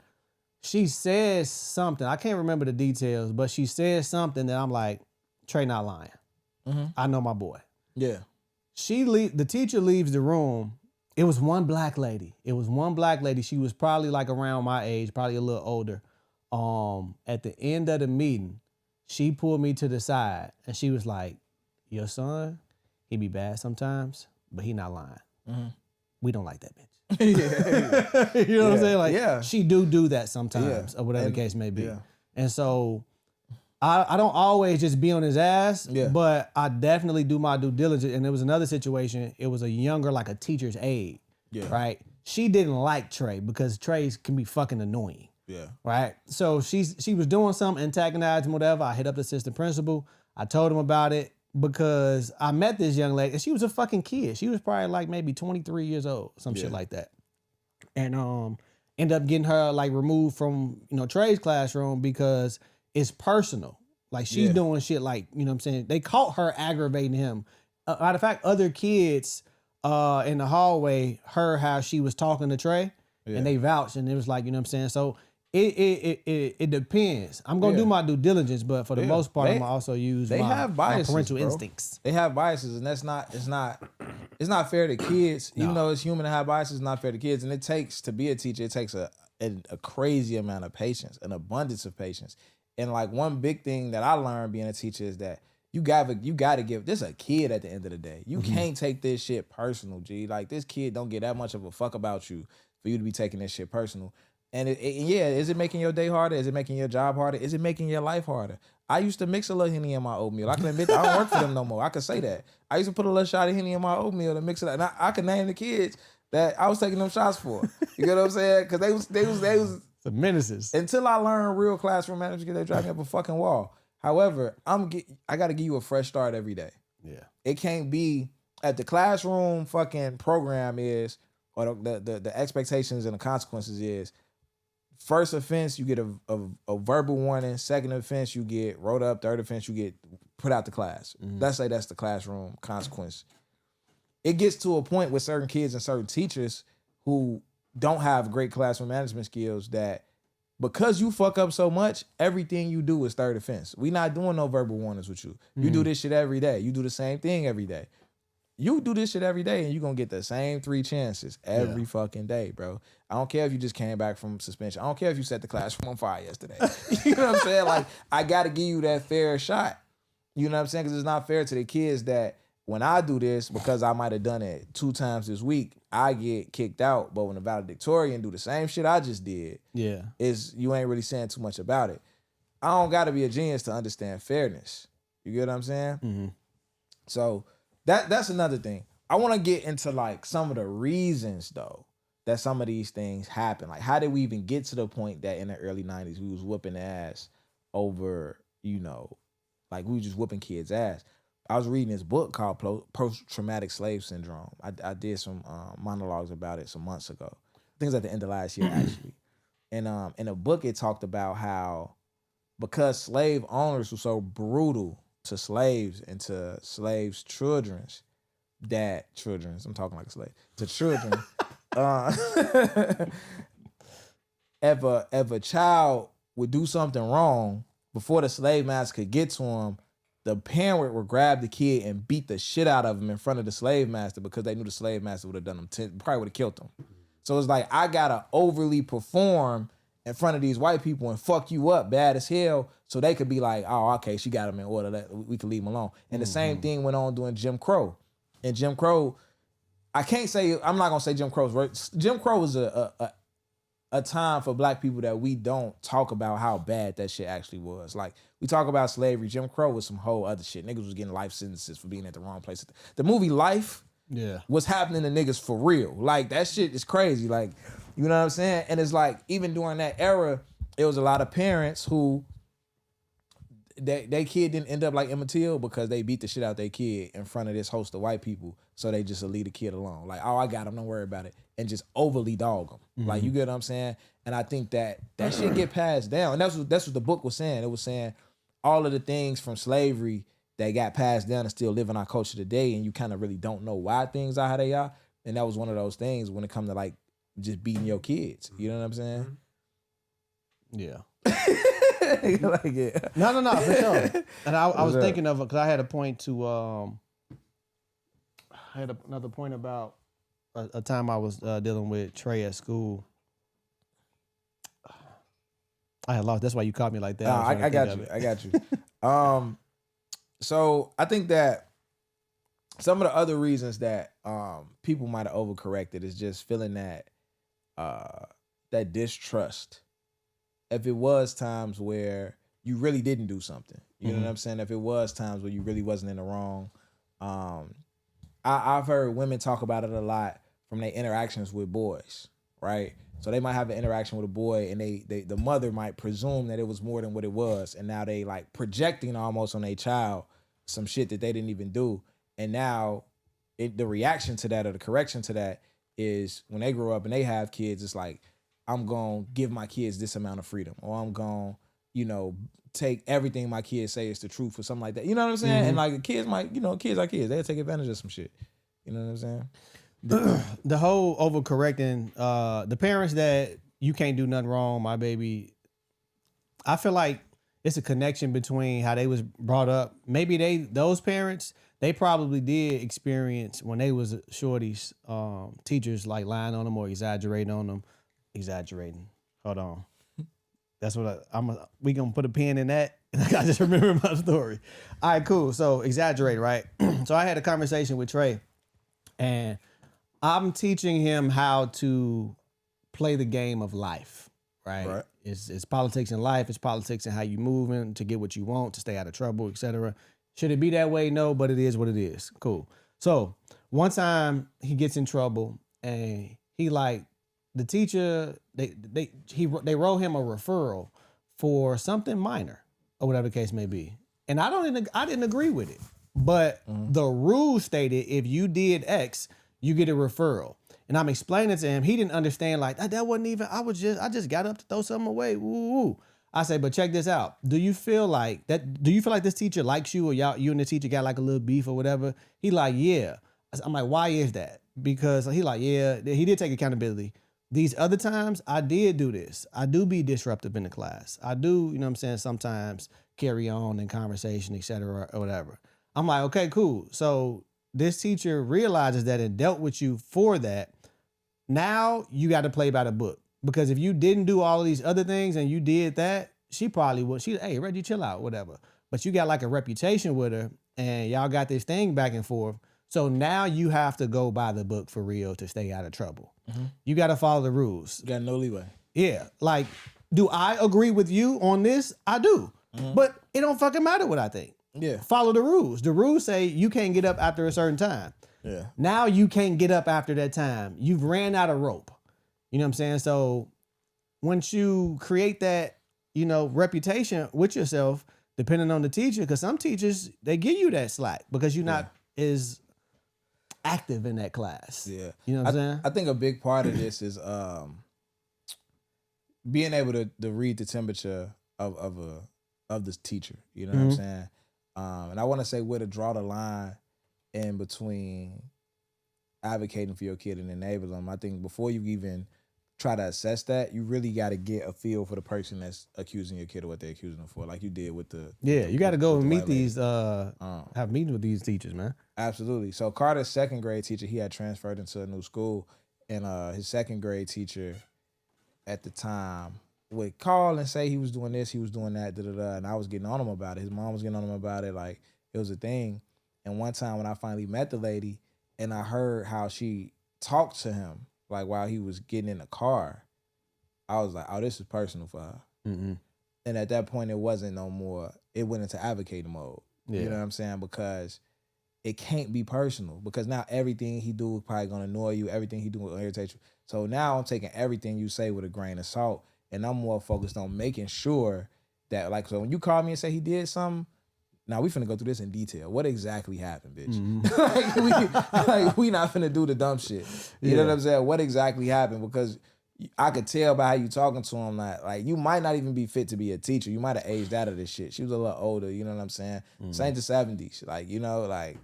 She says something. I can't remember the details, but she says something that I'm like, Trey not lying. I know my boy. Yeah. The teacher leaves the room. It was one black lady. She was probably like around my age, probably a little older. At the end of the meeting, she pulled me to the side and she was like, your son, he be bad sometimes, but he not lying. We don't like that bitch. You know what I'm saying? Like, she do that sometimes, or whatever the case may be. And so I don't always just be on his ass, but I definitely do my due diligence. And there was another situation. It was a younger, like a teacher's aide, right? She didn't like Trey because Trey can be fucking annoying. Yeah. Right. So she was doing something, antagonizing, whatever. I hit up the assistant principal. I told him about it because I met this young lady and she was a fucking kid. She was probably like maybe 23 years old, some shit like that. And ended up getting her like removed from, Trey's classroom because it's personal. Like she's doing shit like, you know what I'm saying? They caught her aggravating him. Matter of fact, other kids in the hallway heard how she was talking to Trey and they vouched, and it was like, you know what I'm saying? So it depends. I'm gonna do my due diligence, but for the most part, I'm gonna also use my parental instincts. They have biases, and it's not fair to kids. Even though it's human to have biases, it's not fair to kids. And it takes, to be a teacher, it takes a crazy amount of patience, an abundance of patience. And like one big thing that I learned being a teacher is that you gotta give this a kid at the end of the day. You can't take this shit personal, G. Like this kid don't get that much of a fuck about you for you to be taking this shit personal. And is it making your day harder? Is it making your job harder? Is it making your life harder? I used to mix a little Henny in my oatmeal. I can admit that I don't work for them no more. I can say that. I used to put a little shot of Henny in my oatmeal to mix it up. And I can name the kids that I was taking them shots for. You get what I'm saying? Because they was the menaces. Until I learned real classroom management, they drive me up a fucking wall. However, I got to give you a fresh start every day. Yeah. It can't be at the classroom fucking program is, or the expectations and the consequences is, first offense, you get a verbal warning. Second offense, you get wrote up. Third offense, you get put out the class. Let's say that's the classroom consequence. It gets to a point with certain kids and certain teachers who don't have great classroom management skills that because you fuck up so much, everything you do is third offense. We not doing no verbal warnings with you. You do this shit every day. You do the same thing every day. You do this shit every day and you're going to get the same 3 chances every fucking day, bro. I don't care if you just came back from suspension. I don't care if you set the classroom on fire yesterday. You know what I'm saying? Like, I got to give you that fair shot. You know what I'm saying? Because it's not fair to the kids that when I do this, because I might have done it 2 times this week, I get kicked out. But when the valedictorian do the same shit I just did, you ain't really saying too much about it. I don't got to be a genius to understand fairness. You get what I'm saying? So that's another thing. I want to get into like some of the reasons though that some of these things happen. Like, how did we even get to the point that in the early 90s we was whooping ass over, like we was just whooping kids' ass? I was reading this book called Post-Traumatic Slave Syndrome. I did some monologues about it some months ago. I think it was at the end of last year, actually. And in the book, it talked about how because slave owners were so brutal to slaves and to slaves' children, children. I'm talking like a slave to children. If a child would do something wrong before the slave master could get to him, the parent would grab the kid and beat the shit out of him in front of the slave master because they knew the slave master would have done them, probably would have killed them. So it's like, I gotta overly perform in front of these white people and fuck you up bad as hell so they could be like, oh, okay, she got him in order, we could leave him alone. And the same thing went on during Jim Crow. And Jim Crow, I'm not gonna say Jim Crow's right. Jim Crow was a time for black people that we don't talk about how bad that shit actually was. Like, we talk about slavery. Jim Crow was some whole other shit. Niggas was getting life sentences for being at the wrong place. The movie Life was happening to niggas for real. Like, that shit is crazy. Like, you know what I'm saying? And it's like, even during that era, it was a lot of parents who they kid didn't end up like Emmett Till because they beat the shit out their kid in front of this host of white people, so they just leave the kid alone. Like, oh, I got him, don't worry about it, and just overly dog him. Like, you get what I'm saying? And I think that shit get passed down. And that's what the book was saying. It was saying all of the things from slavery that got passed down and still live in our culture today, and you kind of really don't know why things are how they are. And that was one of those things when it comes to like just beating your kids. You know what I'm saying? Yeah. Like, yeah. No, for sure. And I was thinking of it because I had a point to I had another point about a time I was dealing with Trey at school. I had lost. That's why you caught me like that. I got you. So I think that some of the other reasons that people might have overcorrected is just feeling that that distrust. If it was times where you really didn't do something, you know what I'm saying? If it was times where you really wasn't in the wrong, I've heard women talk about it a lot from their interactions with boys, right? So they might have an interaction with a boy, and the mother might presume that it was more than what it was, and now they like projecting almost on their child some shit that they didn't even do, and now the reaction to that or the correction to that is when they grow up and they have kids, it's like, I'm going to give my kids this amount of freedom, or I'm going to, take everything my kids say is the truth or something like that. You know what I'm saying? And like the kids might, kids are kids. They'll take advantage of some shit. You know what I'm saying? The whole overcorrecting, the parents that you can't do nothing wrong, my baby, I feel like it's a connection between how they was brought up. Maybe those parents, they probably did experience when they was shorties, teachers like lying on them or exaggerating on them. Hold on. That's what we gonna put a pin in that. I just remember my story. All right, cool. So exaggerate, right? So I had a conversation with Trey, and I'm teaching him how to play the game of life, right? It's politics in life. It's politics in how you moving to get what you want, to stay out of trouble, etc. Should it be that way? No, but it is what it is. Cool. So one time he gets in trouble, and he like, the teacher, they wrote him a referral for something minor or whatever the case may be. And I didn't agree with it. But the rule stated if you did X, you get a referral. And I'm explaining to him, he didn't understand like that wasn't even, I just got up to throw something away. Woo. I say, but check this out. Do you feel like this teacher likes you, or you and the teacher got like a little beef or whatever? He like, yeah. I'm like, why is that? Because he like, yeah, he did take accountability. These other times, I did do this. I do be disruptive in the class. I do, you know what I'm saying, sometimes carry on in conversation, et cetera, or whatever. I'm like, okay, cool. So this teacher realizes that and dealt with you for that. Now you got to play by the book. Because if you didn't do all of these other things and you did that, she probably would. Hey, Reggie, chill out, whatever. But you got like a reputation with her, and y'all got this thing back and forth. So now you have to go by the book for real to stay out of trouble. You got to follow the rules. You got no leeway. Yeah. Like, do I agree with you on this? I do. But it don't fucking matter what I think. Yeah. Follow the rules. The rules say you can't get up after a certain time. Yeah. Now you can't get up after that time. You've ran out of rope. You know what I'm saying? So once you create that, reputation with yourself, depending on the teacher, because some teachers, they give you that slack because you're not as active in that class. Yeah. You know what I'm saying? I think a big part of this is being able to read the temperature of this teacher. You know what I'm saying? And I want to say where to draw the line in between advocating for your kid and enabling them. I think before you even try to assess that, you really got to get a feel for the person that's accusing your kid of what they're accusing them for, like you did with the. You got to go and meet white lady. these, have meetings with these teachers, man. Absolutely. So Carter's second grade teacher, he had transferred into a new school, and his second grade teacher at the time would call and say he was doing this, he was doing that, and I was getting on him about it. His mom was getting on him about it, like it was a thing. And one time when I finally met the lady, and I heard how she talked to him, like while he was getting in the car, I was like, oh, this is personal for her. Mm-hmm. And at that point, it wasn't no more, it went into advocating mode. Yeah. You know what I'm saying? Because it can't be personal, because now everything he do is probably gonna annoy you, everything he do will irritate you. So now I'm taking everything you say with a grain of salt, and I'm more focused on making sure that, like, so when you call me and say he did something, now we finna go through this in detail. What exactly happened, bitch? Mm-hmm. we not finna do the dumb shit. You know what I'm saying? What exactly happened? Because I could tell by how you talking to him that, like, you might not even be fit to be a teacher. You might have aged out of this shit. She was a little older, you know what I'm saying? This ain't the 70s. Like, you know, like,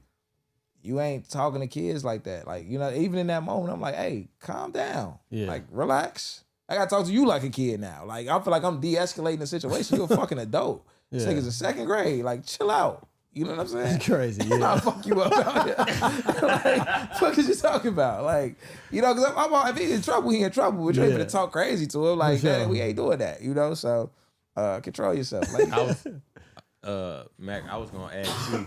you ain't talking to kids like that. Like, you know, even in that moment, I'm like, hey, calm down. Yeah. Like, relax. I gotta talk to you like a kid now. Like, I feel like I'm de-escalating the situation. You're a fucking adult. This nigga's in second grade. Like, chill out. You know what I'm saying? It's crazy, yeah. I'll fuck you up out here. Like, fuck is you talking about? Like, you know, because if he's in trouble, he in trouble. But you ain't gonna talk crazy to him. Like, Sure. hey, we ain't doing that, you know? So, control yourself. Like, Mac, I was gonna ask you.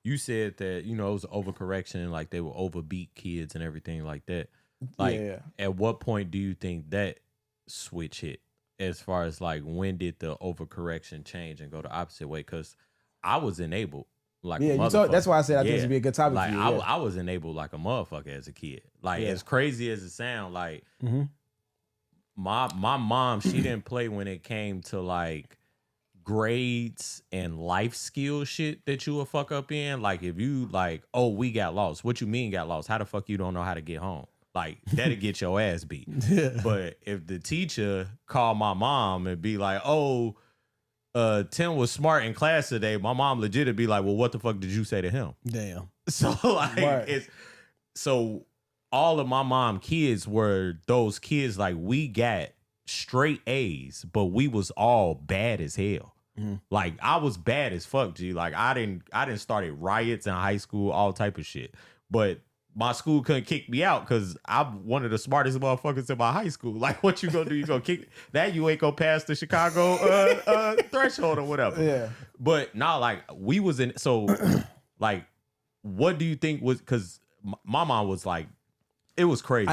You said that, you know, it was overcorrection, like they would overbeat kids and everything like that. Like, at what point do you think that switch hit? As far as like, when did the overcorrection change and go the opposite way? Because I was enabled like a motherfucker. That's why I said I think this would be a good topic like, for you. I was enabled like a motherfucker as a kid. Like, as crazy as it sounds, like my mom, she didn't play when it came to like grades and life skill shit that you would fuck up in. Like, if you like, oh, we got lost. What you mean got lost? How the fuck you don't know how to get home? Like, that'll get your ass beat. But if the teacher called my mom and be like, oh, Tim was smart in class today, my mom legit would be like, well, what the fuck did you say to him? Damn. So like, so all of my mom kids were those kids, like, we got straight A's, but we was all bad as hell. Like, I was bad as fuck, G. Like, I didn't started riots in high school, all type of shit. But my school couldn't kick me out because I'm one of the smartest motherfuckers in my high school. Like, what you gonna do? You gonna kick that? You ain't gonna pass the Chicago threshold or whatever. Yeah. But nah, like, we was in. So, like, what do you think was? Because my mom was like, it was crazy.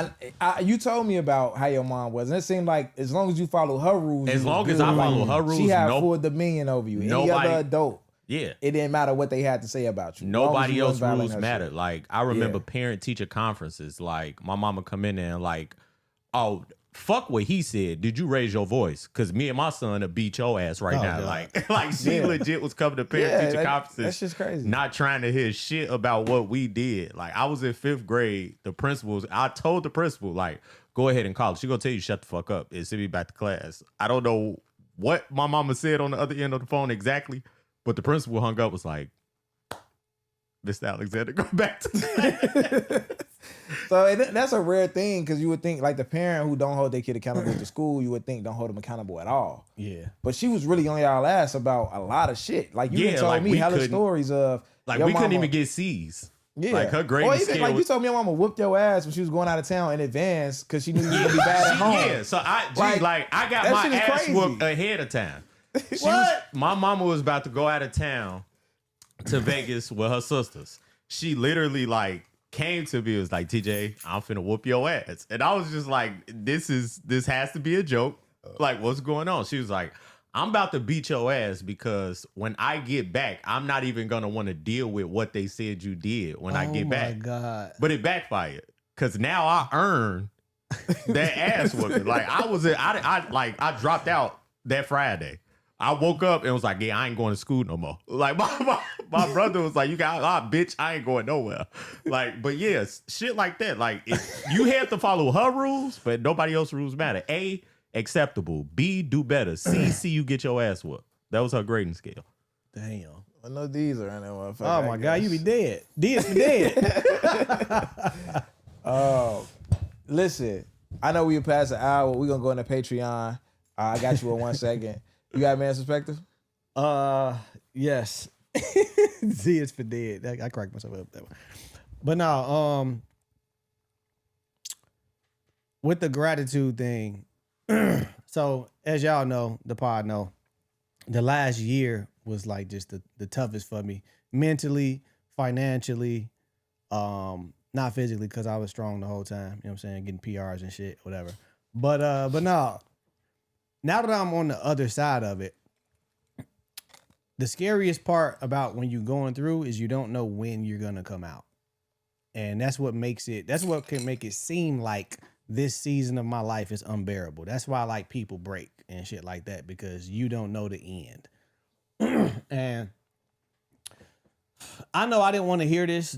You told me about how your mom was, and it seemed like as long as you follow her rules, as long as I follow her rules, she had full dominion over you. Any other adult. Yeah. It didn't matter what they had to say about you. Nobody else rules mattered. Like, I remember parent-teacher conferences. Like, my mama come in there and like, oh, fuck what he said. Did you raise your voice? Because me and my son will beat your ass right now. God. Like she legit was coming to parent-teacher conferences. That's just crazy. Not trying to hear shit about what we did. Like, I was in 5th grade. I told the principal, like, go ahead and call it. She gonna tell you, shut the fuck up and send me back to class. I don't know what my mama said on the other end of the phone exactly. But the principal hung up, was like, Mr. Alexander, go back to class. So that's a rare thing, because you would think, like, the parent who don't hold their kid accountable to school, you would think don't hold them accountable at all. Yeah. But she was really on y'all ass about a lot of shit. Like, you told like, me hella stories of, like, your we couldn't mama, even get C's. Yeah. Like, her grading or even, scale like, you told me your mama whooped your ass when she was going out of town in advance because she knew you were going to be bad at home. Yeah, so I got my ass crazy. whooped ahead of time. My mama was about to go out of town to Vegas with her sisters. She literally like came to me and was like, TJ, I'm finna whoop your ass. And I was just like, this has to be a joke. Like, what's going on? She was like, I'm about to beat your ass because when I get back, I'm not even gonna want to deal with what they said you did when I get back. Oh my God. But it backfired. Cause now I earn that ass whooping. Like, I dropped out that Friday. I woke up and was like, yeah, I ain't going to school no more. Like, my brother was like, you got bitch, I ain't going nowhere. Like, but yes, shit like that. Like, you have to follow her rules, but nobody else's rules matter. A, acceptable. B, do better. C, you get your ass whooped. That was her grading scale. Damn. I know these are in that motherfucker. Oh my God, you be dead. D is for dead. Listen, I know we passed an hour. We're gonna go into Patreon. I got you in 1 second. You got man's perspective? Yes. Z is for dead. I cracked myself up that one. But no, with the gratitude thing, so as y'all know, the pod know, the last year was like just the toughest for me. Mentally, financially, not physically, because I was strong the whole time. You know what I'm saying? Getting PRs and shit, whatever. But no. Now that I'm on the other side of it, the scariest part about when you're going through is you don't know when you're gonna come out. And that's what can make it seem like this season of my life is unbearable. That's why like people break and shit like that, because you don't know the end. And I know I didn't want to hear this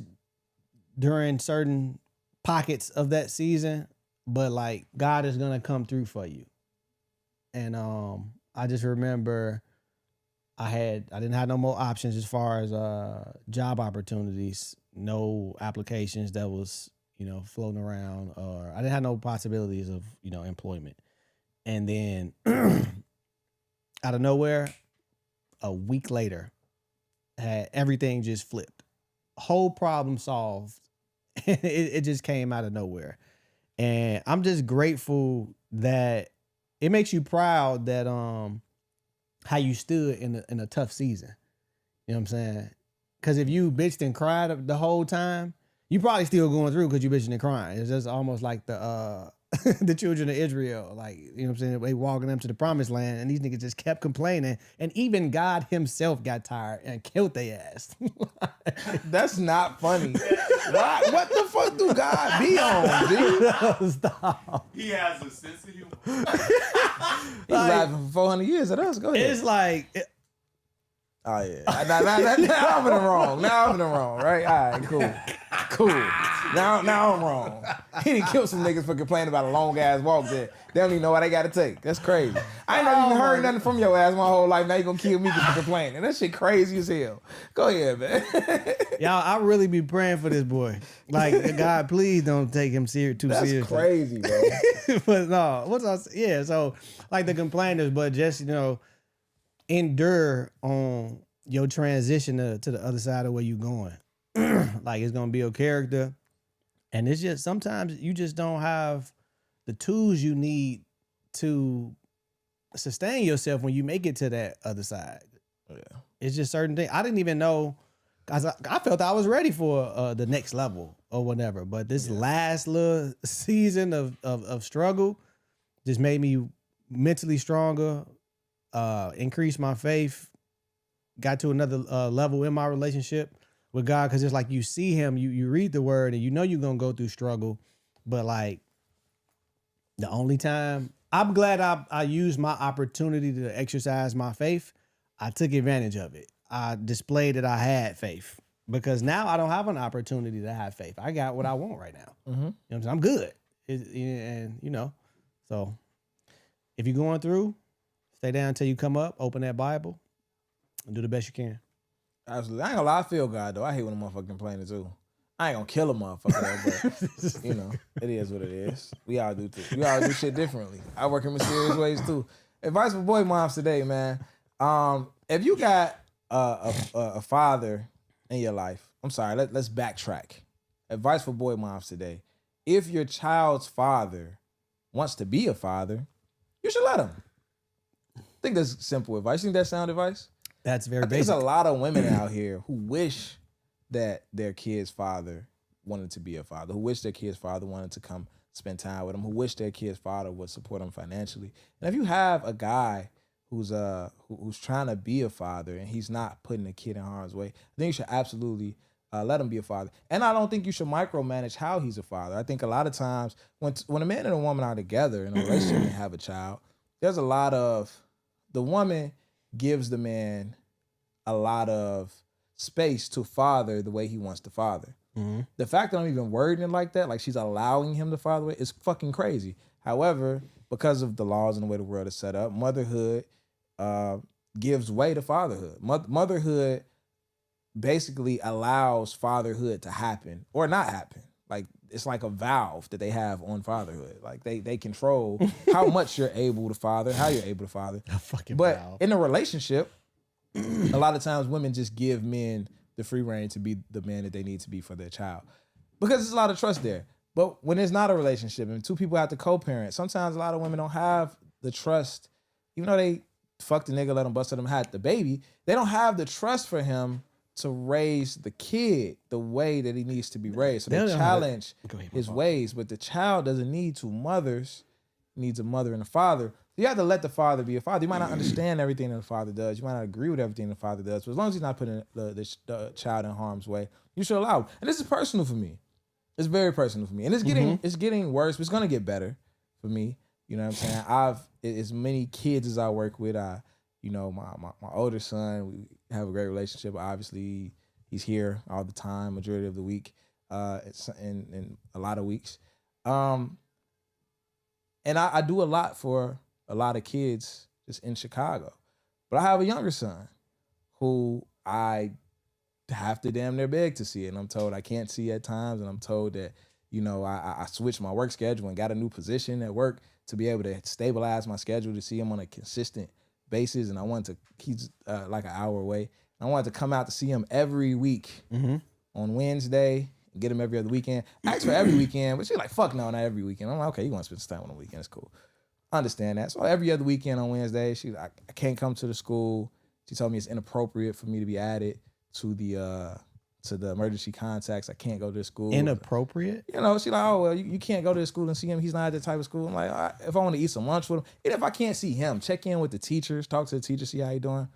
during certain pockets of that season, but like God is gonna come through for you. And I just remember I didn't have no more options as far as job opportunities, no applications that was, floating around, or I didn't have no possibilities of, employment. And then out of nowhere, a week later, had everything just flipped. Whole problem solved. It just came out of nowhere. And I'm just grateful that it makes you proud that how you stood in a tough season. You know what I'm saying? Because if you bitched and cried the whole time, you probably still going through because you bitching and crying. It's just almost like the the children of Israel, like, you know what I'm saying? They walking them to the promised land, and these niggas just kept complaining. And even God himself got tired and killed their ass. That's not funny. Why? What the fuck do God be on, dude? Stop. He has a sense of humor. He's laughing for 400 years at us. Go ahead. It's like... Oh, yeah. Now I'm in the wrong. Now I'm in the wrong, right? All right, cool. Now I'm wrong. He done killed some niggas for complaining about a long-ass walk there. They don't even know what they got to take. That's crazy. I ain't never even heard nothing from your ass my whole life. Now you gonna kill me for complaining. That shit crazy as hell. Go ahead, man. Y'all, I really be praying for this boy. Like, God, please don't take him too seriously. That's crazy, bro. But no, yeah, so like the complainers, but just, endure on your transition to the other side of where you going. Like, it's gonna be your character. And it's just, sometimes you just don't have the tools you need to sustain yourself when you make it to that other side. Yeah. It's just certain things. I didn't even know, cause I felt I was ready for the next level or whatever. But this last little season of struggle just made me mentally stronger, increased my faith, got to another level in my relationship with God. Cause it's like you see him, you read the word, and you're gonna go through struggle. But like, the only time, I'm glad I used my opportunity to exercise my faith. I took advantage of it. I displayed that I had faith, because now I don't have an opportunity to have faith. I got what I want right now. Mm-hmm. You know what I'm saying? I'm good. So if you're going through, stay down until you come up, open that Bible, and do the best you can. Absolutely. I ain't gonna lie, I feel God, though. I hate when a motherfucker complaining, too. I ain't gonna kill a motherfucker, but, it is what it is. We all do shit differently. I work in mysterious ways, too. Advice for boy moms today, man. If you got a father in your life, I'm sorry, let's backtrack. Advice for boy moms today. If your child's father wants to be a father, you should let him. I think that's simple advice. You think that's sound advice? That's very basic. There's a lot of women out here who wish that their kid's father wanted to be a father, who wish their kid's father wanted to come spend time with them, who wish their kid's father would support them financially. And if you have a guy who's trying to be a father and he's not putting the kid in harm's way, I think you should absolutely let him be a father. And I don't think you should micromanage how he's a father. I think a lot of times when a man and a woman are together in a relationship and have a child, there's a lot of, the woman gives the man a lot of space to father the way he wants to father. Mm-hmm. The fact that I'm even wording it like that, like she's allowing him to father it, is fucking crazy. However, because of the laws and the way the world is set up, motherhood gives way to fatherhood. Motherhood basically allows fatherhood to happen or not happen. Like, it's like a valve that they have on fatherhood. Like they control how much you're able to father, how you're able to father. A fucking But valve. in a relationship, a lot of times women just give men the free reign to be the man that they need to be for their child. Because there's a lot of trust there. But when it's not a relationship and two people have to co-parent, sometimes a lot of women don't have the trust, even though they fuck the nigga, let him bust them, had the baby, they don't have the trust for him to raise the kid the way that he needs to be raised. So they challenge his ways, but the child doesn't need two mothers. He needs a mother and a father. You have to let the father be a father. You might not understand everything that the father does. You might not agree with everything the father does. But as long as he's not putting the child in harm's way, you should allow him. And this is personal for me. It's very personal for me. And it's getting worse, but it's gonna get better for me. You know what I'm saying? As many kids as I work with, my older son, we have a great relationship. Obviously, he's here all the time, majority of the week, in a lot of weeks. And I do a lot for a lot of kids just in Chicago. But I have a younger son who I have to damn near beg to see it. And I'm told I can't see at times. And I'm told that, I switched my work schedule and got a new position at work to be able to stabilize my schedule to see him on a consistent basis. And I wanted to, he's like an hour away. I wanted to come out to see him every week on Wednesday, and get him every other weekend. Ask for every weekend, but she's like, fuck no, not every weekend. I'm like, okay, you want to spend some time on the weekend, it's cool. I understand that. So every other weekend on Wednesday, she's like, I can't come to the school. She told me it's inappropriate for me to be added to the emergency contacts. I can't go to the school. Inappropriate? She's like, oh, well, you can't go to the school and see him. He's not at that type of school. I'm like, all right, if I want to eat some lunch with him, even if I can't see him, check in with the teachers, talk to the teacher, see how he doing.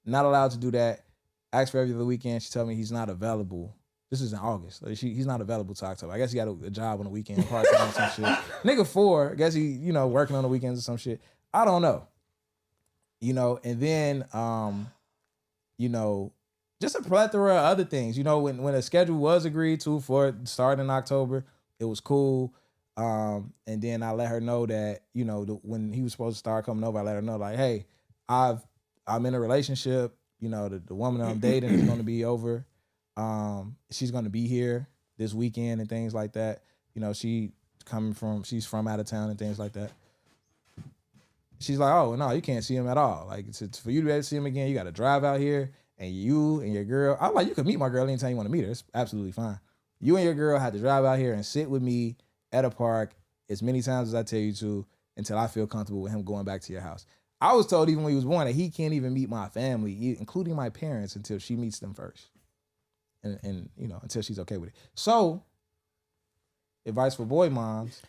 Not allowed to do that. Ask for every other weekend. She told me he's not available. This is in August. He's not available to October. I guess he got a job on the weekend, part-time or some shit. Nigga 4, I guess he, working on the weekends or some shit. I don't know. And then, just a plethora of other things. When a schedule was agreed to for starting in October, it was cool. And then I let her know that, when he was supposed to start coming over, I let her know, like, hey, I'm in a relationship. The woman that I'm dating is going to be over. She's going to be here this weekend and things like that. She's from out of town and things like that. She's like, oh, no, you can't see him at all. Like, for you to be able to see him again, you got to drive out here. And you and your girl, I'm like, you can meet my girl anytime you want to meet her. It's absolutely fine. You and your girl had to drive out here and sit with me at a park as many times as I tell you to until I feel comfortable with him going back to your house. I was told even when he was born that he can't even meet my family, including my parents, until she meets them first. And until she's okay with it. So, advice for boy moms,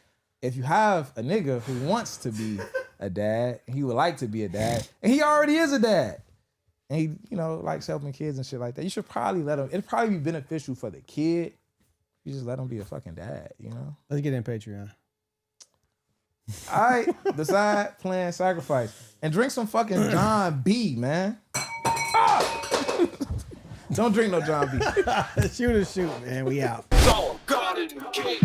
if you have a nigga who wants to be a dad, and he would like to be a dad, and he already is a dad, and he, likes helping kids and shit like that, you should probably let him. It'd probably be beneficial for the kid. You just let him be a fucking dad, Let's get in Patreon. All right, decide, plan, sacrifice. And drink some fucking John B, man. Don't drink no John B. Shoot, man. We out. So, God in the cave.